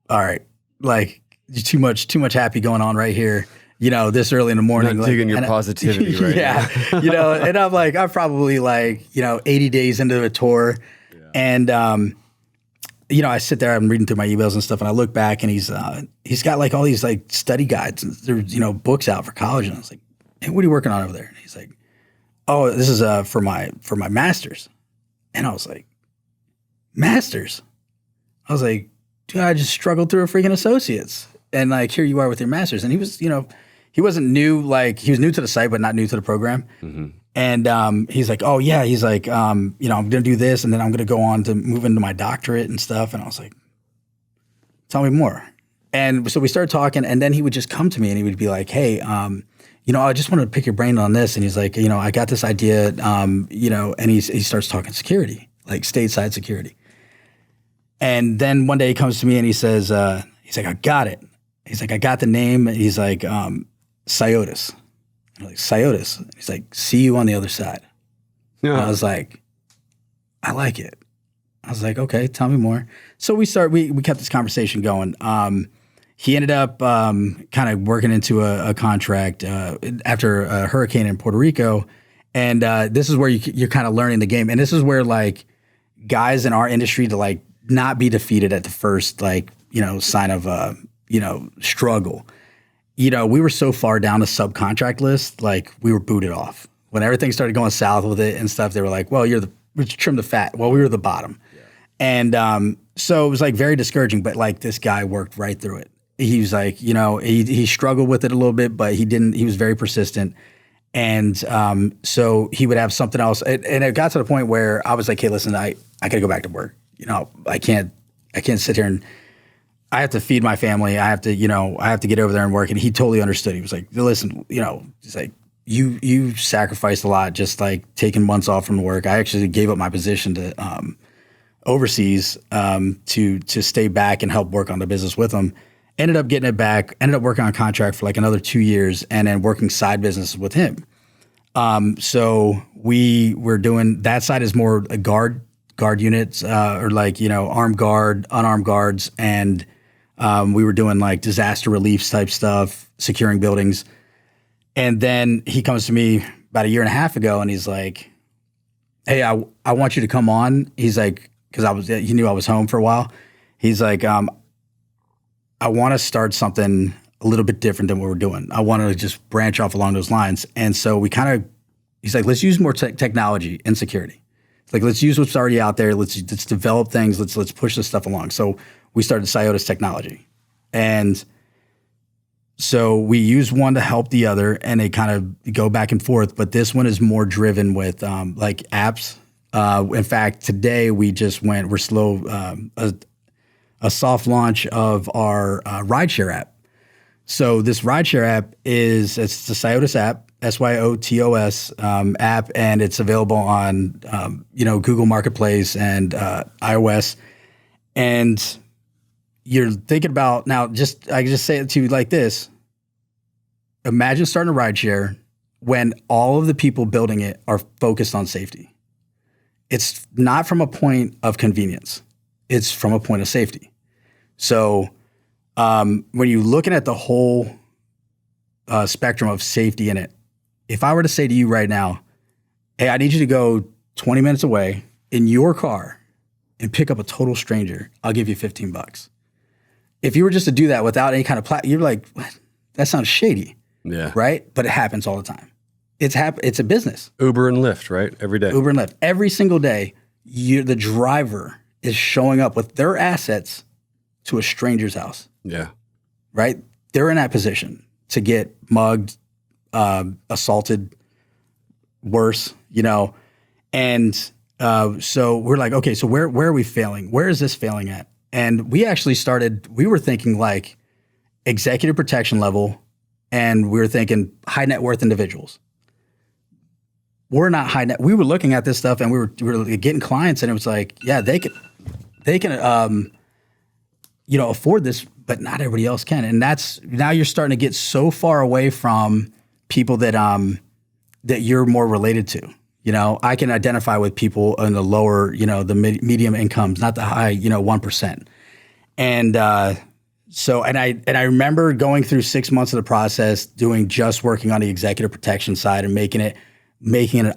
all right, like too much happy going on right here, this early in the morning. Not digging your positivity right now. And I'm like, I'm probably like 80 days into a tour, and I sit there, I'm reading through my emails and stuff, and I look back and he's got like all these like study guides and there's, books out for college. And I was like, hey, what are you working on over there? And he's like, oh, this is for my master's. And I was like, master's? I was like, dude, I just struggled through a freaking associates. And like, here you are with your master's. And he was, he wasn't new, like he was new to the site, but not new to the program. Mm-hmm. And he's like, oh yeah, he's like, I'm going to do this, and then I'm going to go on to move into my doctorate and stuff. And I was like, tell me more. And so we started talking, and then he would just come to me and he would be like, hey, I just wanted to pick your brain on this. And he's like, I got this idea, and he starts talking security, like stateside security. And then one day he comes to me and he says, he's like, I got it. He's like, I got the name. He's like, Sciotis. I'm like, Sciotis. He's like, see you on the other side. Yeah. I was like, I like it. I was like, okay, tell me more. So we kept this conversation going. He ended up kind of working into a contract after a hurricane in Puerto Rico. And this is where you're kind of learning the game. And this is where like guys in our industry to like not be defeated at the first like, sign of struggle. We were so far down the subcontract list, like we were booted off. When everything started going south with it and stuff, they were like, well, we trim the fat. Well, we were the bottom. Yeah. And so it was like very discouraging, but like this guy worked right through it. He was like, he struggled with it a little bit, but he was very persistent. And so he would have something else. And it got to the point where I was like, hey, listen, I got to go back to work. I can't sit here and I have to feed my family. I have to get over there and work. And he totally understood. He was like, listen, he's like, you sacrificed a lot, just like taking months off from work. I actually gave up my position to overseas to stay back and help work on the business with him. Ended up getting it back. Ended up working on contract for like another 2 years, and then working side businesses with him. So we were doing that side is more a guard units or like armed guard, unarmed guards, and we were doing like disaster relief type stuff, securing buildings. And then he comes to me about a year and a half ago, and he's like, hey, I want you to come on. He's like, because he knew I was home for a while. He's like, I want to start something a little bit different than what we're doing. I want to just branch off along those lines. And so he's like, let's use more technology and security. Like, let's use what's already out there. Let's develop things. Let's push this stuff along. So we started Sciotis Technology. And So we use one to help the other, and they kind of go back and forth. But this one is more driven with like apps. In fact, today we're slow, a soft launch of our rideshare app. So this rideshare app it's the Sciotis app, SYOTOS app, and it's available on Google Marketplace and iOS. And you're thinking about now. I can just say it to you like this: imagine starting a rideshare when all of the people building it are focused on safety. It's not from a point of convenience; it's from a point of safety. So when you're looking at the whole spectrum of safety in it, if I were to say to you right now, hey, I need you to go 20 minutes away in your car and pick up a total stranger, I'll give you $15. If you were just to do that without any kind of you're like, what? That sounds shady. Yeah. Right? But it happens all the time. It's a business. Uber and Lyft, right? Every day. Uber and Lyft. Every single day, the driver is showing up with their assets to a stranger's house. Yeah. Right? They're in that position to get mugged, assaulted, worse, And so we're like, okay, so where are we failing? Where is this failing at? And we actually we were thinking like executive protection level, and we were thinking high net worth individuals. We're not high net. We were looking at this stuff, and we were getting clients, and it was like, yeah, they can afford this, but not everybody else can. And now you're starting to get so far away from people that you're more related to. I can identify with people in the lower, the medium incomes, not the high, 1%. And I remember going through 6 months of the process, working on the executive protection side and making it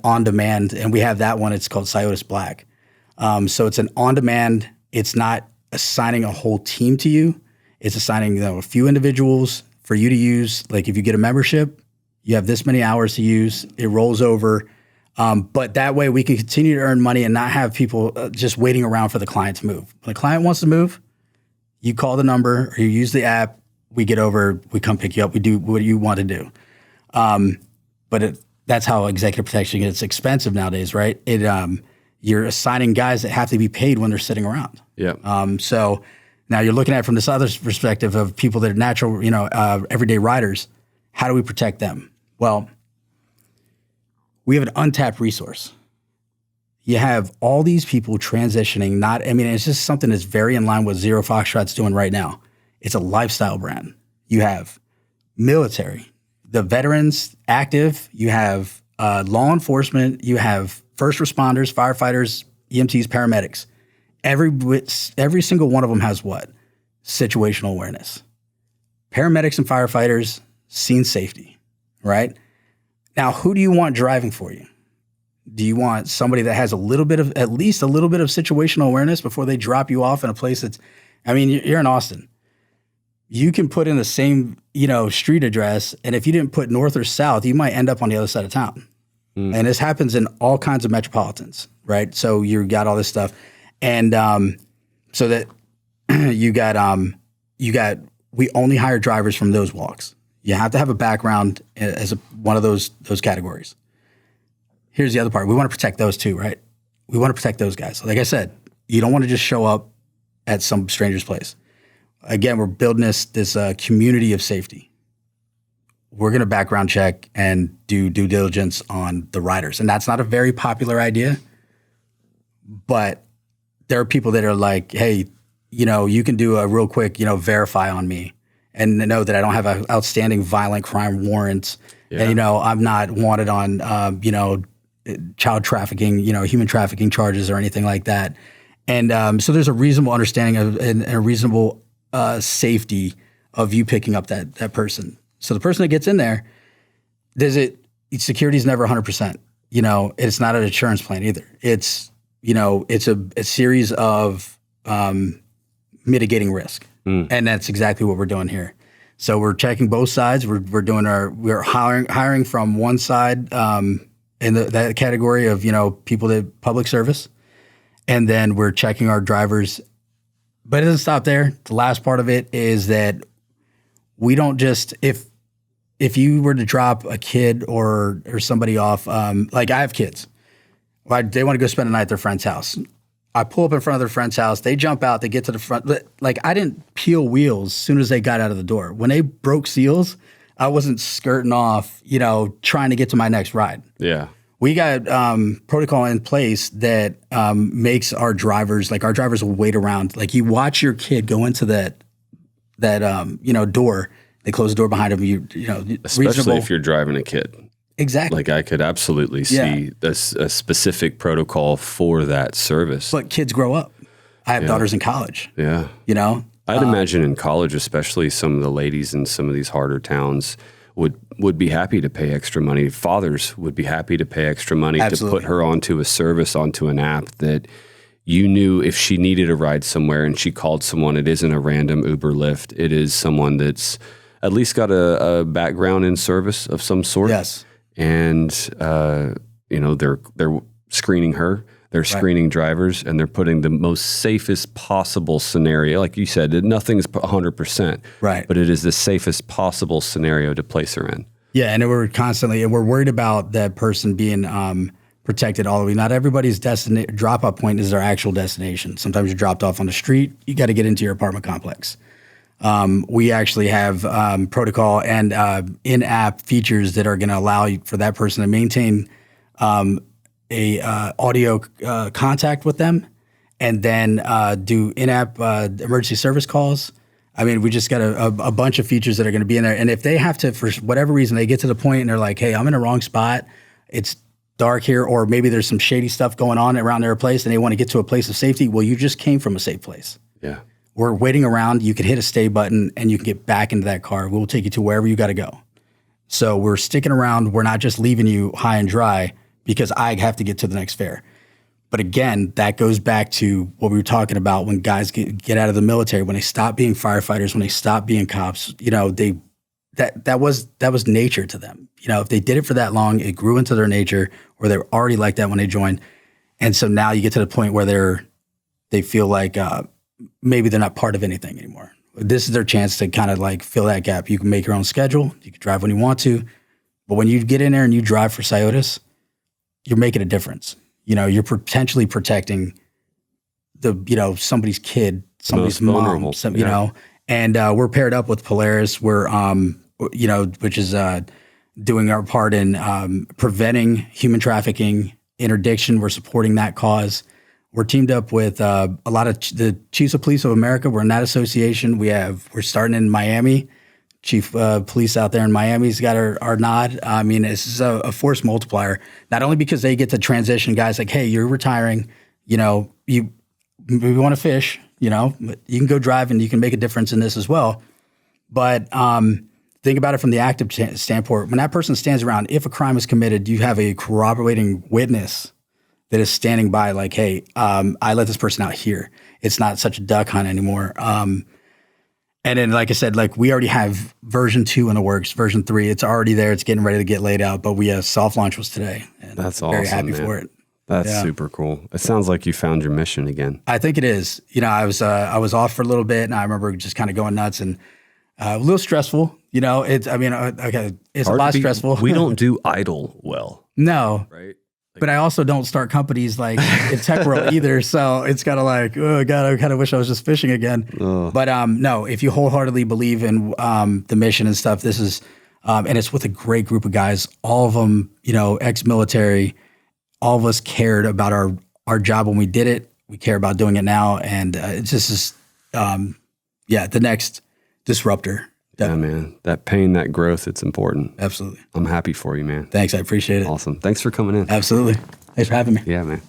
on demand. And we have that one. It's called Sciotis Black. So it's an on demand. It's not assigning a whole team to you. It's assigning a few individuals for you to use. Like if you get a membership, you have this many hours to use. It rolls over. But that way we can continue to earn money and not have people just waiting around for the client to move. When the client wants to move, you call the number or you use the app, we get over, we come pick you up, we do what you want to do. That's how executive protection gets expensive nowadays, right? You're assigning guys that have to be paid when they're sitting around. Yeah. So now you're looking at it from this other perspective of people that are natural, everyday riders. How do we protect them? Well, we have an untapped resource. You have all these people transitioning. It's just something that's very in line with Zero Foxtrot's doing right now. It's a lifestyle brand. You have military, the veterans active. You have law enforcement. You have first responders, firefighters, EMTs, paramedics. Every single one of them has what? Situational awareness. Paramedics and firefighters, scene safety, right? Now, who do you want driving for you? Do you want somebody that has at least a little bit of situational awareness before they drop you off in a place you're in Austin. You can put in the same, street address, and if you didn't put north or south, you might end up on the other side of town. And this happens in all kinds of metropolitans, right? So you got all this stuff. And so that we only hire drivers from those walks. You have to have a background as one of those categories. Here's the other part. We want to protect those too, right? We want to protect those guys. Like I said, you don't want to just show up at some stranger's place. Again, we're building this community of safety. We're going to background check and do due diligence on the riders. And that's not a very popular idea, but there are people that are like, hey, you can do a real quick, verify on me and know that I don't have an outstanding violent crime warrant. Yeah. And, I'm not wanted on, child trafficking, human trafficking charges or anything like that. And so there's a reasonable understanding of and a reasonable safety of you picking up that person. So the person that gets in there, security is never 100%. It's not an insurance plan either. It's, it's a series of mitigating risk. And that's exactly what we're doing here. So we're checking both sides. We're hiring from one side in that category of, people that public service. And then we're checking our drivers. But it doesn't stop there. The last part of it is that we don't just, if you were to drop a kid or somebody off, like I have kids, they want to go spend the night at their friend's house. I pull up in front of their friend's house. They jump out. They get to the front. Like I didn't peel wheels as soon as they got out of the door. When they broke seals, I wasn't skirting off, trying to get to my next ride. Yeah. We got protocol in place that makes our drivers will wait around. Like you watch your kid go into that door. They close the door behind them. Especially reasonable. if you're driving a kid. Exactly. Like I could absolutely see a specific protocol for that service. But kids grow up. I have daughters in college. Yeah. I'd imagine in college, especially some of the ladies in some of these harder towns would be happy to pay extra money. Fathers would be happy to pay extra money to put her onto a service, onto an app that you knew if she needed a ride somewhere and she called someone, it isn't a random Uber Lyft. It is someone that's at least got a background in service of some sort. Yes. And, they're screening her. They're screening drivers, and they're putting the most safest possible scenario. Like you said, nothing's 100%. Right. But it is the safest possible scenario to place her in. Yeah, and we're worried about that person being protected all the way. Not everybody's drop-off point is their actual destination. Sometimes you're dropped off on the street. You got to get into your apartment complex. We actually have protocol and in-app features that are going to allow you for that person to maintain a audio contact with them, and then do in-app emergency service calls. I mean, we just got a bunch of features that are going to be in there. And if they have to, for whatever reason, they get to the point and they're like, hey, I'm in the wrong spot. It's dark here, or maybe there's some shady stuff going on around their place and they want to get to a place of safety. Well, you just came from a safe place. Yeah. We're waiting around. You can hit a stay button and you can get back into that car. We'll take you to wherever you got to go. So we're sticking around. We're not just leaving you high and dry because I have to get to the next fare. But again, that goes back to what we were talking about when guys get out of the military, when they stop being firefighters, when they stop being cops, that was nature to them. If they did it for that long, it grew into their nature, or they were already like that when they joined. And so now you get to the point where they feel like maybe they're not part of anything anymore. This is their chance to kind of like fill that gap. You can make your own schedule. You can drive when you want to. But when you get in there and you drive for Sciotis, you're making a difference. You're potentially protecting somebody's kid, somebody's mom, and we're paired up with Polaris. We're, which is doing our part in preventing human trafficking, interdiction. We're supporting that cause. We're teamed up with a lot of the Chiefs of Police of America. We're in that association. We're starting in Miami. Chief police out there in Miami's got our nod. I mean, it's a force multiplier, not only because they get to transition guys like, hey, you're retiring, we want to fish, you can go drive and you can make a difference in this as well. But think about it from the active standpoint. When that person stands around, if a crime is committed, you have a corroborating witness that is standing by like, hey, I let this person out here. It's not such a duck hunt anymore. And then, like I said, we already have version 2 in the works, version 3. It's already there. It's getting ready to get laid out. But soft launch was today. And that's awesome. Very happy for it. That's super cool. It sounds like you found your mission again. I think it is. I was off for a little bit, and I remember just kind of going nuts and a little stressful. It's a lot stressful. We don't do idle well. No. Right. But I also don't start companies like in tech world either. So it's kind of like, oh God, I kind of wish I was just fishing again. But no, if you wholeheartedly believe in the mission and stuff, this is, and it's with a great group of guys, all of them, ex-military, all of us cared about our job when we did it. We care about doing it now. And it's just, the next disruptor. Definitely. Yeah, man. That pain, that growth, it's important. Absolutely. I'm happy for you, man. Thanks. I appreciate it. Awesome. Thanks for coming in. Absolutely. Thanks for having me. Yeah, man.